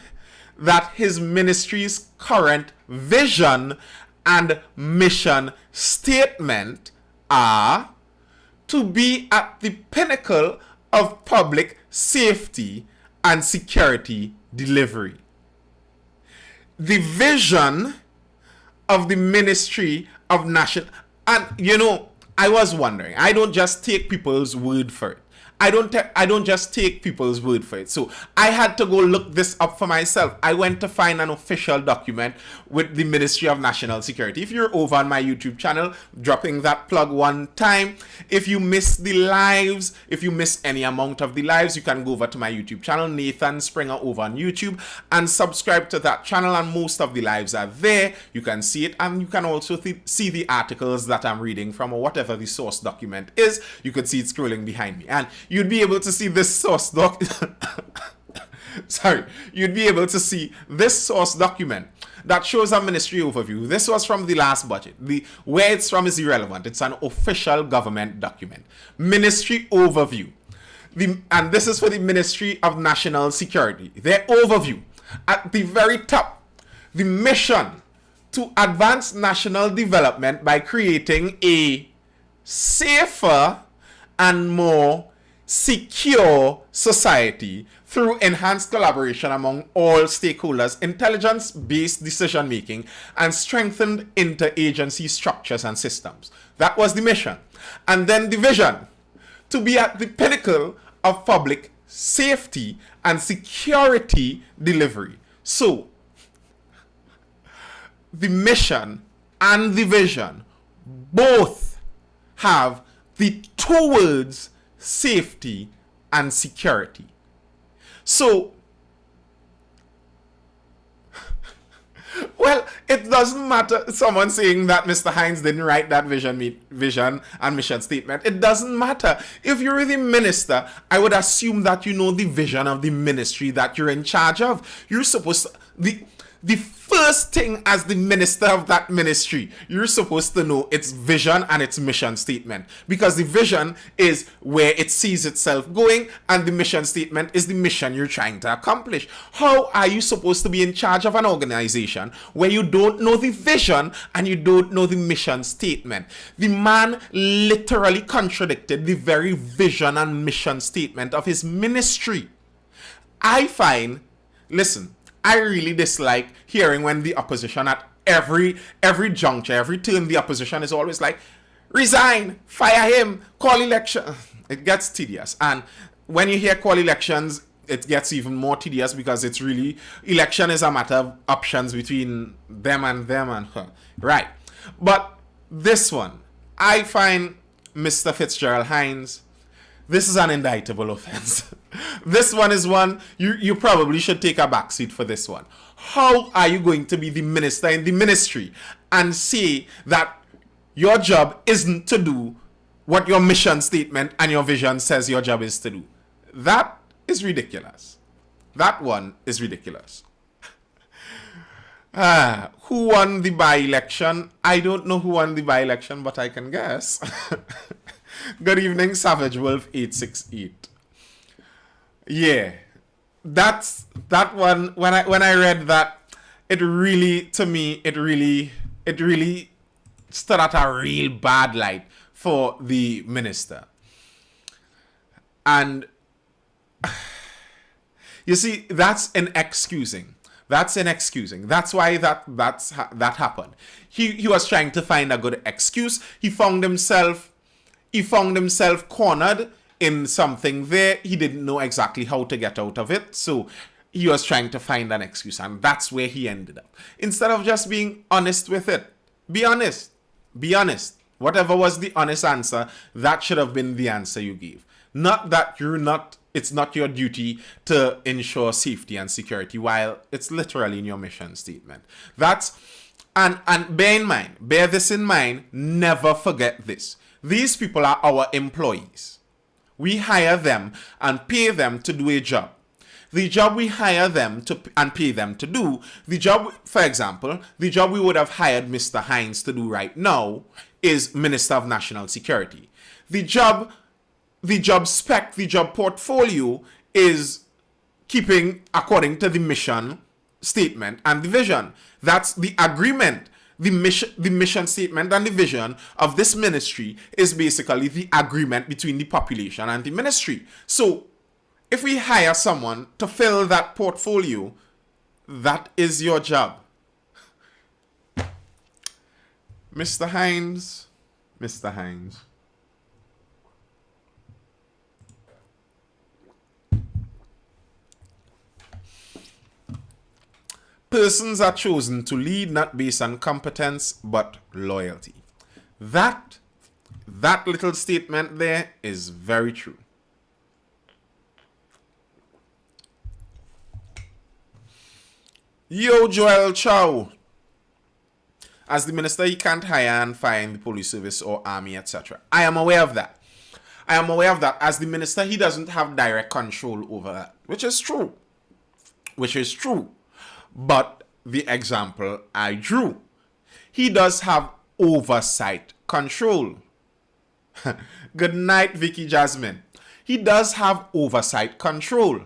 that his ministry's current vision and mission statement are to be at the pinnacle of public safety and security delivery. The vision of the Ministry of National... And, I was wondering, I don't just take people's word for it. I don't just take people's word for it. So I had to go look this up for myself. I went to find an official document with the Ministry of National Security. If you're over on my YouTube channel, dropping that plug one time. If you miss the lives, if you miss any amount of the lives, you can go over to my YouTube channel, Nathan Springer, over on YouTube, and subscribe to that channel, and most of the lives are there. You can see it, and you can also see the articles that I'm reading from, or whatever the source document is. You could see it scrolling behind me, and you'd be able to see this source you'd be able to see this source document that shows a ministry overview. This was from the last budget. Where it's from is irrelevant. It's an official government document. Ministry overview. And this is for the Ministry of National Security. Their overview. At the very top, the mission to advance national development by creating a safer and more secure society through enhanced collaboration among all stakeholders, intelligence-based decision-making, and strengthened interagency structures and systems. That was the mission. And then the vision, to be at the pinnacle of public safety and security delivery. So, the mission and the vision both have the two words safety and security. So, well, it doesn't matter someone saying that Mr. Hines didn't write that vision and mission statement. It doesn't matter. If you're the minister, I would assume that you know the vision of the ministry that you're in charge of. You're supposed to... The first thing as the minister of that ministry, you're supposed to know its vision and its mission statement. Because the vision is where it sees itself going, and the mission statement is the mission you're trying to accomplish. How are you supposed to be in charge of an organization where you don't know the vision and you don't know the mission statement? The man literally contradicted the very vision and mission statement of his ministry. I really dislike hearing when the opposition at every juncture, every turn, the opposition is always like, resign, fire him, call election. It gets tedious. And when you hear call elections, it gets even more tedious because it's really, election is a matter of options between them and her. Right. But this one, I find Mr. Fitzgerald Hines, this is an indictable offense. This one is one you probably should take a backseat for this one. How are you going to be the minister in the ministry and say that your job isn't to do what your mission statement and your vision says your job is to do? That is ridiculous. That one is ridiculous. Who won the by-election? I don't know who won the by-election, but I can guess. Good evening, Savage Wolf 868. Yeah, that one. When I read that, it really stood at a real bad light for the minister. And you see, that's inexcusing. That's why that happened. He was trying to find a good excuse. He found himself cornered in something there. He didn't know exactly how to get out of it. So he was trying to find an excuse, and that's where he ended up. Instead of just being honest with it. Be honest. Be honest. Whatever was the honest answer, that should have been the answer you gave. Not that it's not your duty to ensure safety and security, while it's literally in your mission statement. And bear this in mind, never forget this. These people are our employees. We hire them and pay them to do a job. The job we hire them to and pay them to do, for example, the job we would have hired Mr. Hines to do right now is Minister of National Security. The job spec, the job portfolio is keeping according to the mission statement and the vision. That's the agreement the mission statement and the vision of this ministry is basically the agreement between the population and the ministry. So if we hire someone to fill that portfolio, that is your job. Mr. Hines. Persons are chosen to lead not based on competence but loyalty. That little statement there is very true. Yo, Joel Chow. As the minister, he can't hire and fire in the police service or army, etc. I am aware of that. As the minister, he doesn't have direct control over that, which is true. But the example I drew, he does have oversight control. Good night, Vicky Jasmine. He does have oversight control.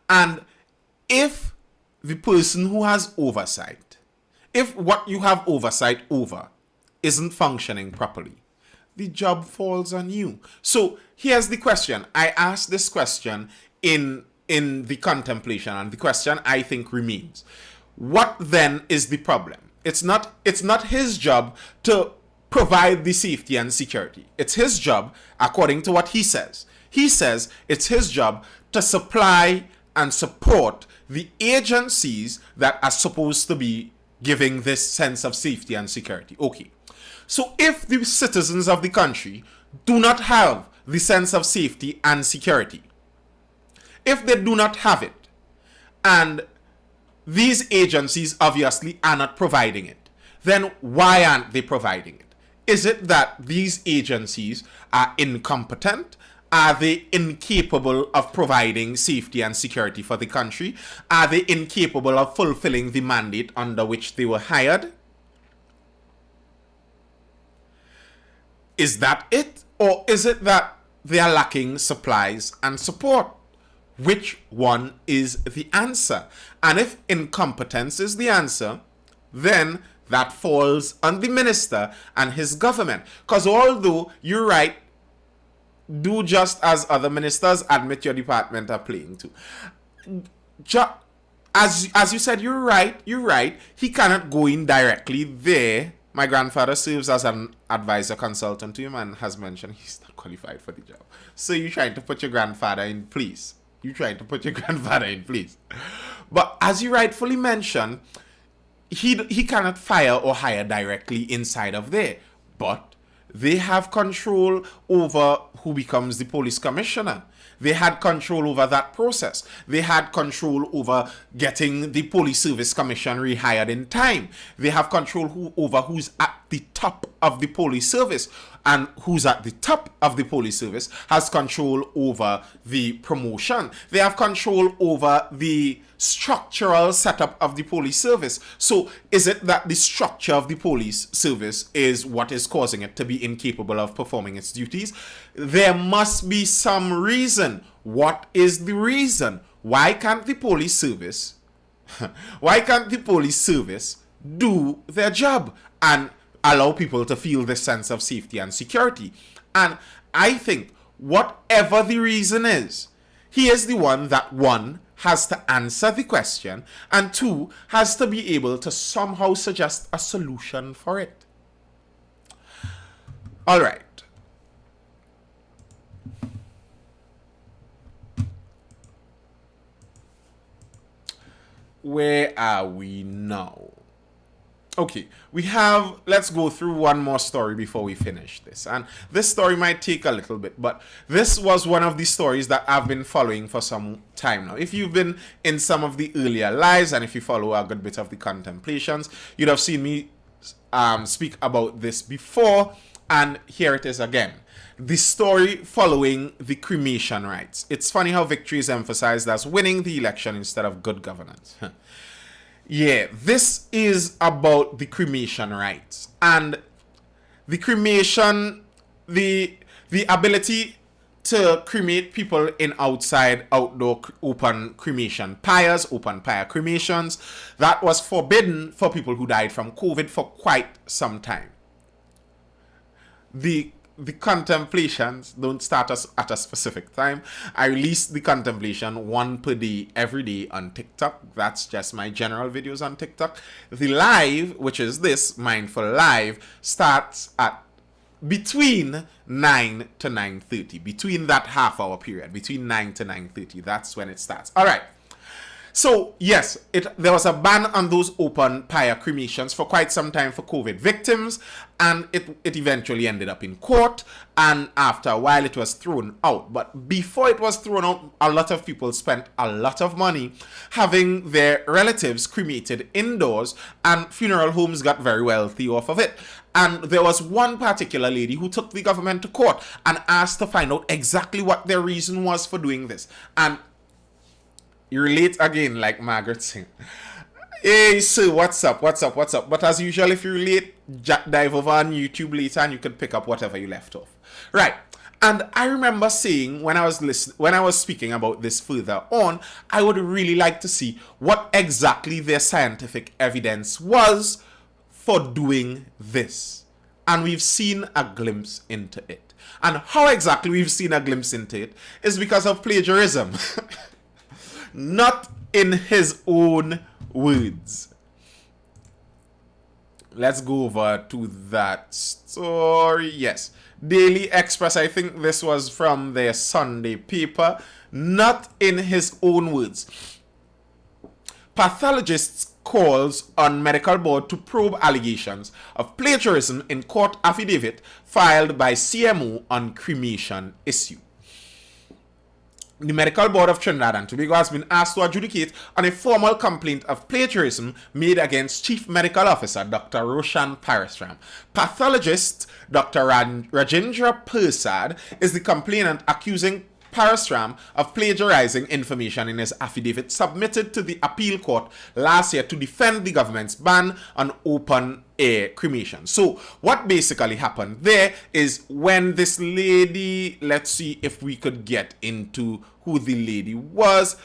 And if the person who has oversight, if what you have oversight over isn't functioning properly, the job falls on you. So here's the question. I asked this question in the contemplation, and the question I think remains. What then is the problem? It's not his job to provide the safety and security. It's his job, according to what he says. He says it's his job to supply and support the agencies that are supposed to be giving this sense of safety and security. Okay. So if the citizens of the country do not have the sense of safety and security, if they do not have it, and these agencies obviously are not providing it, then why aren't they providing it? Is it that these agencies are incompetent? Are they incapable of providing safety and security for the country? Are they incapable of fulfilling the mandate under which they were hired? Is that it? Or is it that they are lacking supplies and support? Which one is the answer? And if incompetence is the answer, then that falls on the minister and his government. Because although you're right, do just as other ministers, admit your department are playing too. As you said, you're right. He cannot go in directly there. My grandfather serves as an advisor consultant to him and has mentioned he's not qualified for the job. So you're trying to put your grandfather in place. But as you rightfully mentioned, he cannot fire or hire directly inside of there. But they have control over who becomes the police commissioner. They had control over that process. They had control over getting the police service commission rehired in time. They have control over who's at the top of the police service. And who's at the top of the police service has control over the promotion. They have control over the structural setup of the police service. So is it that the structure of the police service is what is causing it to be incapable of performing its duties? There must be some reason. What is the reason? Why can't the police service do their job and allow people to feel this sense of safety and security? And I think whatever the reason is, he is the one that, one, has to answer the question, and two, has to be able to somehow suggest a solution for it. All right. Where are we now? Okay, let's go through one more story before we finish this. And this story might take a little bit, but this was one of the stories that I've been following for some time now. If you've been in some of the earlier lives, and if you follow a good bit of the contemplations, you'd have seen me speak about this before, and here it is again. The story following the cremation rites. It's funny how victory is emphasized as winning the election instead of good governance. Yeah, this is about the cremation rites. And the cremation, the ability to cremate people in outdoor open cremation pyres, open pyre cremations. That was forbidden for people who died from COVID for quite some time. The contemplations don't start us at a specific time. I release the contemplation one per day every day on TikTok. That's just my general videos on TikTok. The live, which is this Mindful Live, starts at between 9 to 9:30. Between that half hour period, between 9 to 9:30, that's when it starts. All right. So, yes, there was a ban on those open pyre cremations for quite some time for COVID victims, and it eventually ended up in court, and after a while it was thrown out. But before it was thrown out, a lot of people spent a lot of money having their relatives cremated indoors, and funeral homes got very wealthy off of it. And there was one particular lady who took the government to court and asked to find out exactly what their reason was for doing this. And you relate again like Margaret saying, hey, sir, what's up? But as usual, if you relate, dive over on YouTube later and you can pick up whatever you left off. Right. And I remember saying when I was speaking about this further on, I would really like to see what exactly their scientific evidence was for doing this. And we've seen a glimpse into it. And how exactly we've seen a glimpse into it is because of plagiarism. Not in his own words. Let's go over to that story. Yes. Daily Express, I think this was from their Sunday paper. Not in his own words. Pathologists calls on medical board to probe allegations of plagiarism in court affidavit filed by CMO on cremation issue. The Medical Board of Trinidad and Tobago has been asked to adjudicate on a formal complaint of plagiarism made against Chief Medical Officer Dr. Roshan Parasram. Pathologist Dr. Rajendra Persad is the complainant accusing Parasram of plagiarizing information in his affidavit submitted to the appeal court last year to defend the government's ban on open air cremation. So what basically happened there is when this lady, let's see if we could get into who the lady was.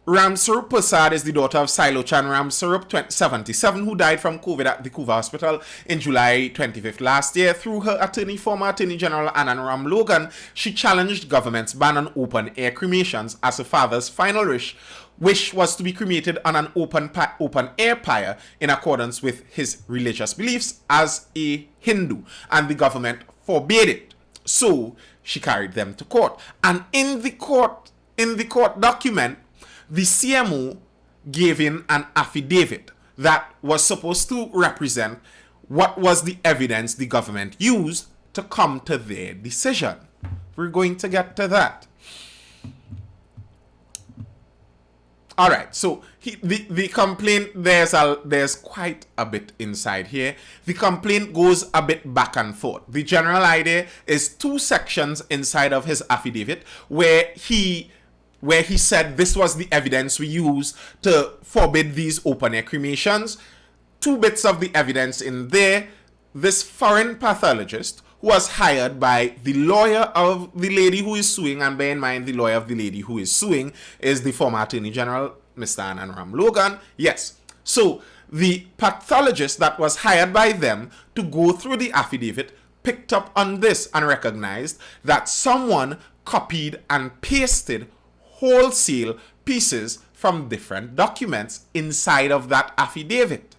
Ramsarup Persad is the daughter of Silochan Ramsarup, 77, who died from COVID at the Kuva Hospital in July 25th last year. Through her attorney, former Attorney General Anand Ram Logan, she challenged government's ban on open-air cremations as her father's final wish was to be cremated on an open-air pyre in accordance with his religious beliefs as a Hindu, and the government forbade it. So she carried them to court. And in the court document, the CMO gave in an affidavit that was supposed to represent what was the evidence the government used to come to their decision. We're going to get to that. All right, so the complaint, there's quite a bit inside here. The complaint goes a bit back and forth. The general idea is two sections inside of his affidavit where he said this was the evidence we used to forbid these open-air cremations. Two bits of the evidence in there. This foreign pathologist who was hired by the lawyer of the lady who is suing, and bear in mind the lawyer of the lady who is suing is the former Attorney General, Mr. Anand Ram Logan. Yes. So the pathologist that was hired by them to go through the affidavit picked up on this and recognized that someone copied and pasted wholesale pieces from different documents inside of that affidavit.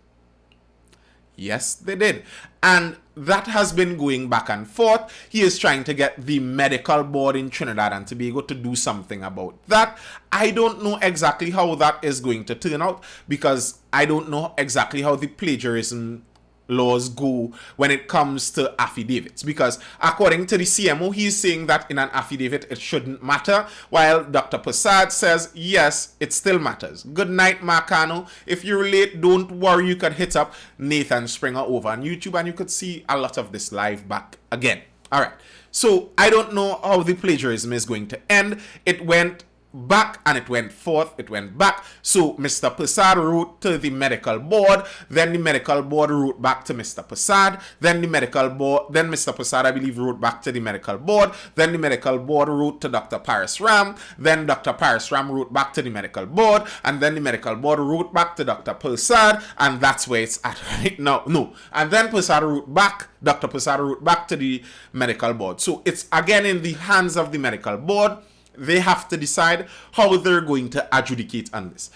Yes, they did. And that has been going back and forth. He is trying to get the medical board in Trinidad and Tobago to do something about that. I don't know exactly how that is going to turn out because I don't know exactly how the plagiarism laws go when it comes to affidavits, because according to the CMO, he's saying that in an affidavit it shouldn't matter, while Dr. Persad says yes, it still matters. Good night, Marcano. If you're late, don't worry, you can hit up Nathan Springer over on YouTube and you could see a lot of this live back again. All right, so I don't know how the plagiarism is going to end. It went back and it went forth, it went back. So Mr. Prasad wrote to the medical board, then the medical board wrote back to Mr. Prasad, then Mr. Prasad, I believe, wrote back to the medical board, then the medical board wrote to Dr. Paris Ram, then Dr. Paris Ram wrote back to the medical board, and then the medical board wrote back to Dr. Prasad, and that's where it's at right now. No. And then Dr. Prasad wrote back to the medical board. So it's again in the hands of the medical board. They have to decide how they're going to adjudicate on this.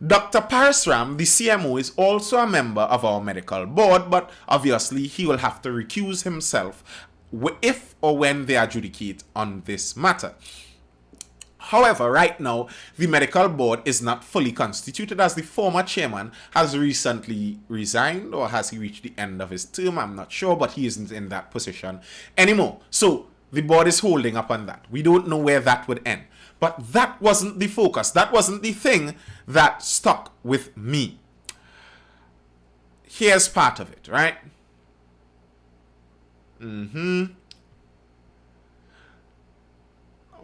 Dr. Parasram, the CMO, is also a member of our medical board, but obviously he will have to recuse himself if or when they adjudicate on this matter. However, right now, the medical board is not fully constituted as the former chairman has recently resigned, or has he reached the end of his term? I'm not sure, but he isn't in that position anymore. So the board is holding up on that. We don't know where that would end. But that wasn't the focus. That wasn't the thing that stuck with me. Here's part of it, right?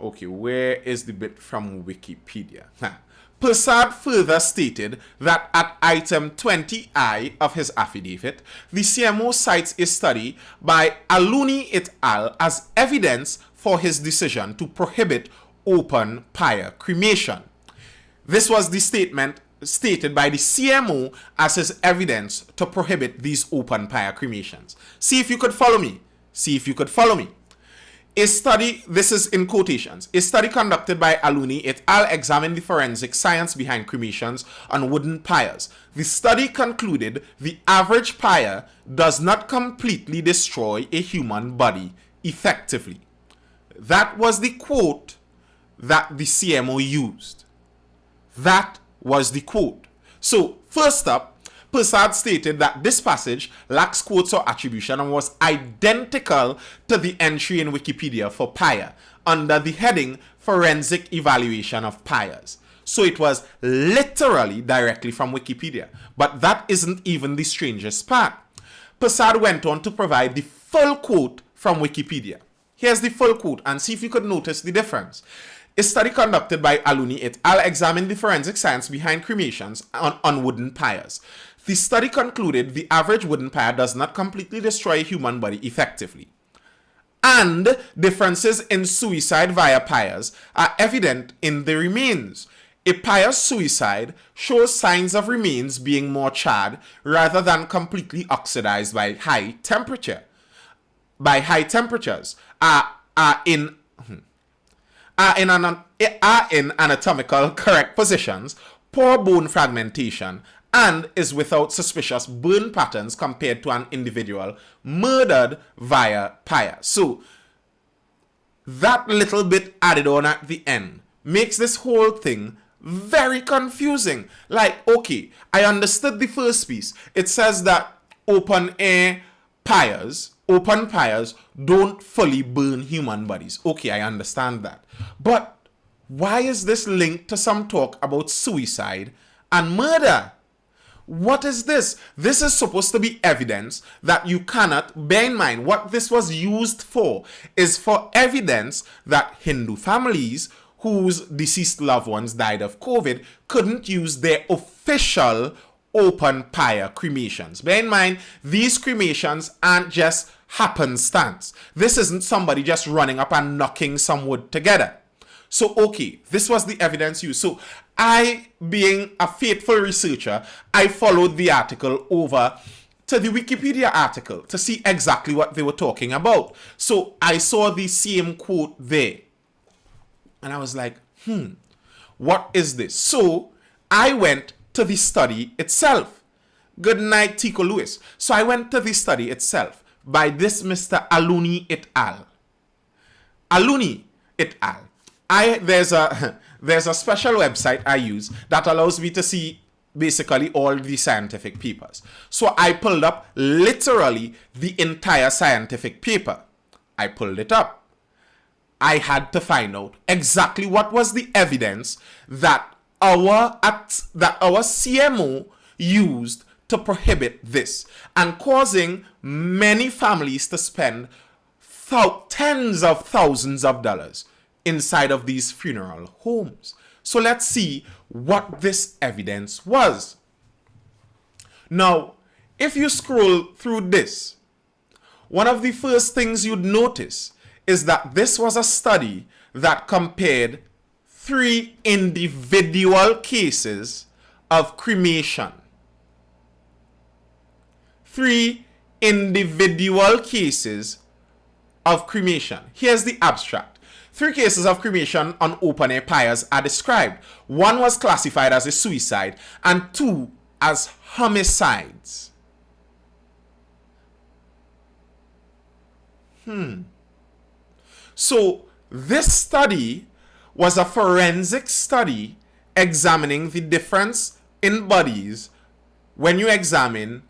Okay, where is the bit from Wikipedia? Prasad further stated that at item 20I of his affidavit, the CMO cites a study by Aluni et al. As evidence for his decision to prohibit open pyre cremation. This was the statement stated by the CMO as his evidence to prohibit these open pyre cremations. See if you could follow me. A study, this is in quotations, a study conducted by Aluni et al. Examined the forensic science behind cremations on wooden pyres. The study concluded the average pyre does not completely destroy a human body effectively. That was the quote that the CMO used. That was the quote. So, first up, Prasad stated that this passage lacks quotes or attribution and was identical to the entry in Wikipedia for pyre under the heading Forensic Evaluation of Pyres. So it was literally directly from Wikipedia. But that isn't even the strangest part. Prasad went on to provide the full quote from Wikipedia. Here's the full quote and see if you could notice the difference. A study conducted by Aluni et al. Examined the forensic science behind cremations on wooden pyres. The study concluded the average wooden pyre does not completely destroy a human body effectively. And differences in suicide via pyres are evident in the remains. A pyre suicide shows signs of remains being more charred rather than completely oxidized by high temperature. By high temperatures are in anatomical correct positions, poor bone fragmentation, and is without suspicious burn patterns compared to an individual murdered via pyre. So, that little bit added on at the end makes this whole thing very confusing. Like, okay, I understood the first piece. It says that open pyres don't fully burn human bodies. Okay, I understand that. But why is this linked to some talk about suicide and murder? What is this? This is supposed to be evidence that you cannot, bear in mind, what this was used for is for evidence that Hindu families whose deceased loved ones died of COVID couldn't use their official open pyre cremations. Bear in mind, these cremations aren't just happenstance. This isn't somebody just running up and knocking some wood together. So, okay, this was the evidence used. So, I, being a faithful researcher, I followed the article over to the Wikipedia article to see exactly what they were talking about. So, I saw the same quote there. And I was like, what is this? So, I went to the study itself. Good night, Tico Lewis. So, I went to the study itself by this Mr. Aluni et al. Aluni et al. There's a special website I use that allows me to see basically all the scientific papers. So I pulled up literally the entire scientific paper. I pulled it up. I had to find out exactly what was the evidence that our CMO used to prohibit this and causing many families to spend tens of thousands of dollars inside of these funeral homes. So let's see what this evidence was. Now, if you scroll through this, one of the first things you'd notice is that this was a study that compared 3 individual cases of cremation. 3 individual cases of cremation. Here's the abstract. 3 cases of cremation on open-air pyres are described. 1 was classified as a suicide and 2 as homicides. So this study was a forensic study examining the difference in bodies when you examine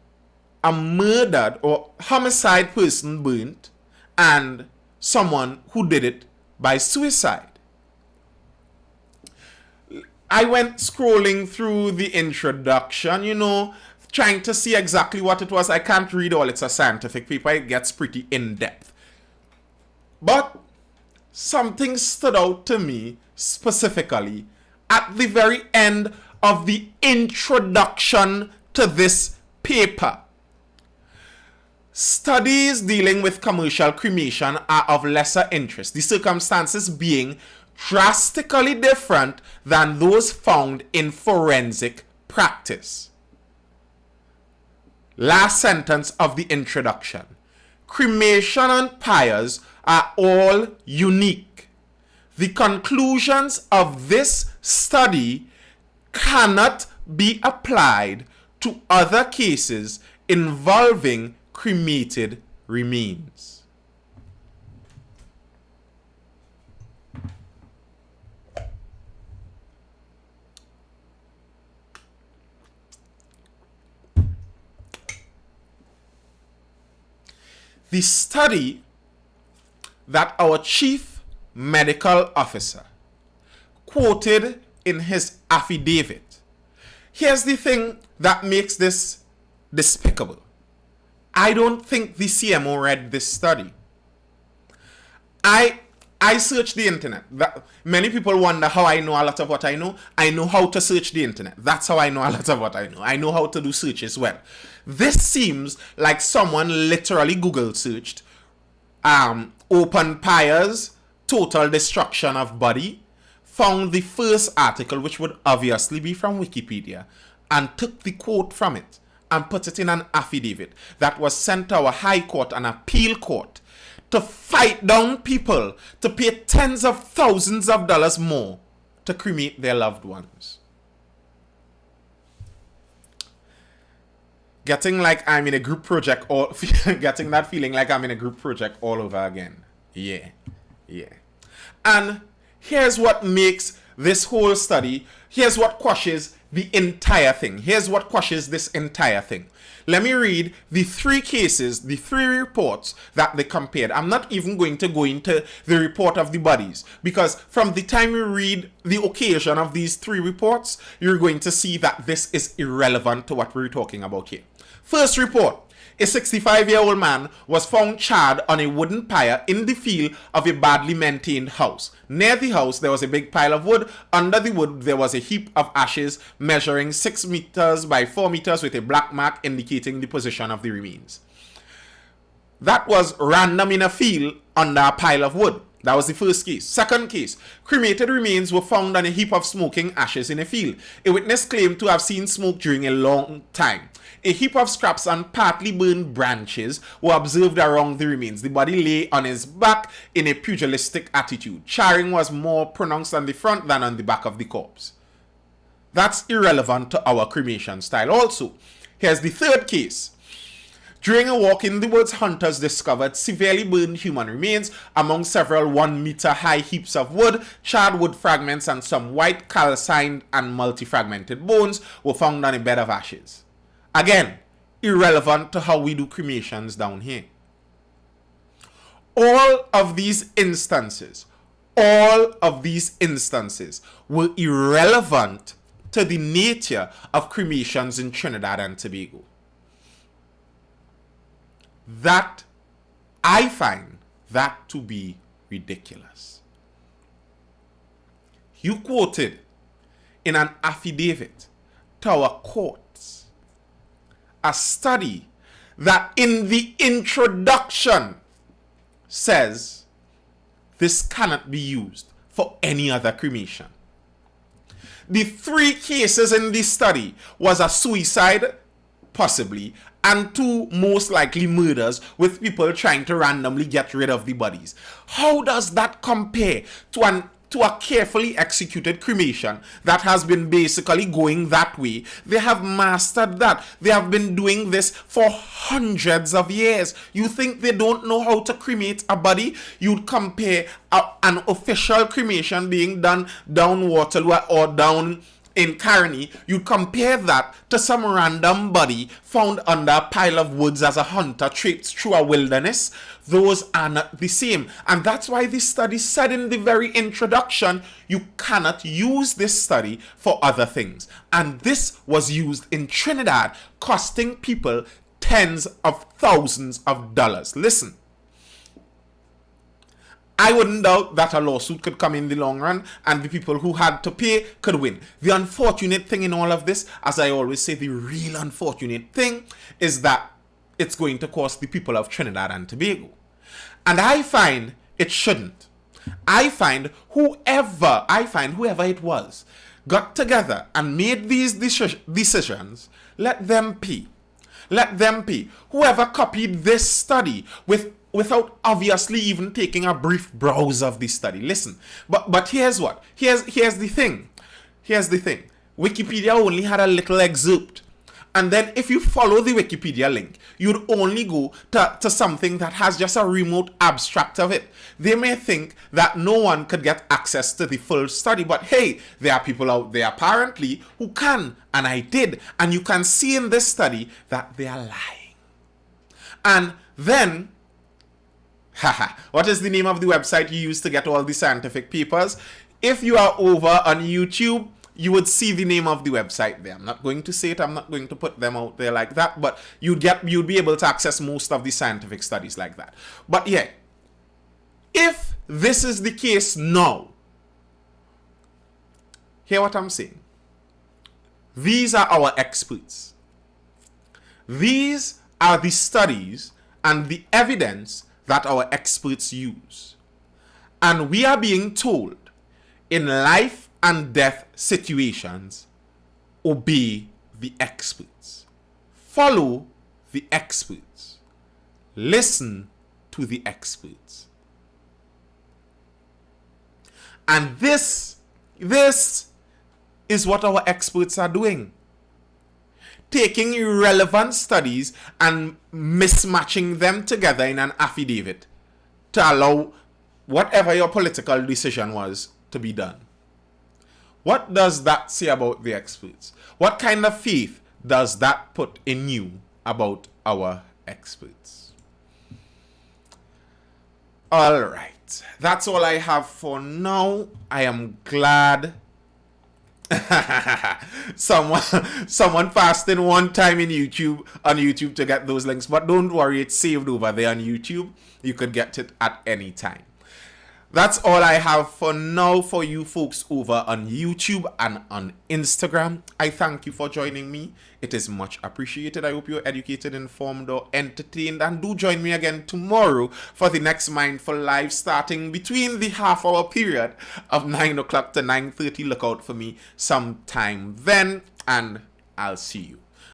a murdered or homicide person burnt and someone who did it by suicide. I went scrolling through the introduction, trying to see exactly what it was. I can't read all. It's a scientific paper. It gets pretty in-depth. But something stood out to me specifically at the very end of the introduction to this paper. Studies dealing with commercial cremation are of lesser interest, the circumstances being drastically different than those found in forensic practice. Last sentence of the introduction. Cremation and pyres are all unique. The conclusions of this study cannot be applied to other cases involving cremated remains. The study that our chief medical officer quoted in his affidavit. Here's the thing that makes this despicable. I don't think the CMO read this study. I searched the internet. Many people wonder how I know a lot of what I know. I know how to search the internet. That's how I know a lot of what I know. I know how to do searches well. This seems like someone literally Google searched open pyres, total destruction of body, found the first article, which would obviously be from Wikipedia, and took the quote from it and put it in an affidavit that was sent to our high court and appeal court to fight down people to pay tens of thousands of dollars more to cremate their loved ones. Getting like I'm in a group project, or getting that feeling like I'm in a group project all over again. Yeah. And here's what makes this whole study, here's what quashes the entire thing. Here's what quashes this entire thing. Let me read the 3 cases, the 3 reports that they compared. I'm not even going to go into the report of the bodies, because from the time you read the occasion of these 3 reports, you're going to see that this is irrelevant to what we're talking about here. First report. A 65-year-old man was found charred on a wooden pyre in the field of a badly maintained house. Near the house, there was a big pile of wood. Under the wood, there was a heap of ashes measuring 6 meters by 4 meters with a black mark indicating the position of the remains. That was random in a field under a pile of wood. That was the first case. Second case, cremated remains were found on a heap of smoking ashes in a field. A witness claimed to have seen smoke during a long time. A heap of scraps and partly burned branches were observed around the remains. The body lay on his back in a pugilistic attitude. Charring was more pronounced on the front than on the back of the corpse. That's irrelevant to our cremation style also. Here's the third case. During a walk in the woods, hunters discovered severely burned human remains among several 1-meter high heaps of wood. Charred wood fragments and some white calcined and multi-fragmented bones were found on a bed of ashes. Again, irrelevant to how we do cremations down here. All of these instances were irrelevant to the nature of cremations in Trinidad and Tobago. That, I find that to be ridiculous. You quoted in an affidavit to our courts a study that in the introduction says this cannot be used for any other cremation. The 3 cases in this study was a suicide, possibly, and 2 most likely murders with people trying to randomly get rid of the bodies. How does that compare to a carefully executed cremation that has been basically going that way? They have mastered that. They have been doing this for hundreds of years. You think they don't know how to cremate a body? You'd compare an official cremation being done down Waterloo or down in Carney, you compare that to some random body found under a pile of woods as a hunter traipsed through a wilderness. Those are not the same. And that's why this study said in the very introduction, you cannot use this study for other things. And this was used in Trinidad, costing people tens of thousands of dollars. Listen. I wouldn't doubt that a lawsuit could come in the long run and the people who had to pay could win. The unfortunate thing in all of this, as I always say, the real unfortunate thing is that it's going to cost the people of Trinidad and Tobago. And I find it shouldn't. I find whoever it was got together and made these decisions, let them pay. Let them pay. Whoever copied this study without obviously even taking a brief browse of the study. Listen, but here's what. Here's the thing. Here's the thing. Wikipedia only had a little excerpt. And then if you follow the Wikipedia link, you'd only go to something that has just a remote abstract of it. They may think that no one could get access to the full study, but hey, there are people out there apparently who can, and I did. And you can see in this study that they are lying. And then, what is the name of the website you use to get all the scientific papers? If you are over on YouTube, you would see the name of the website there. I'm not going to say it. I'm not going to put them out there like that. But you'd be able to access most of the scientific studies like that. But yeah, if this is the case now, hear what I'm saying. These are our experts. These are the studies and the evidence that our experts use. And we are being told in life and death situations, obey the experts. Follow the experts. Listen to the experts. And this is what our experts are doing. Taking irrelevant studies and mismatching them together in an affidavit to allow whatever your political decision was to be done. What does that say about the experts? What kind of faith does that put in you about our experts? All right. That's all I have for now. I am glad someone fasted one time on YouTube to get those links, but don't worry, it's saved over there on YouTube. You could get it at any time. That's all I have for now for you folks over on YouTube and on Instagram. I thank you for joining me. It is much appreciated. I hope you're educated, informed, or entertained. And do join me again tomorrow for the next Mindful Live, starting between the half-hour period of 9 o'clock to 9:30. Look out for me sometime then, and I'll see you.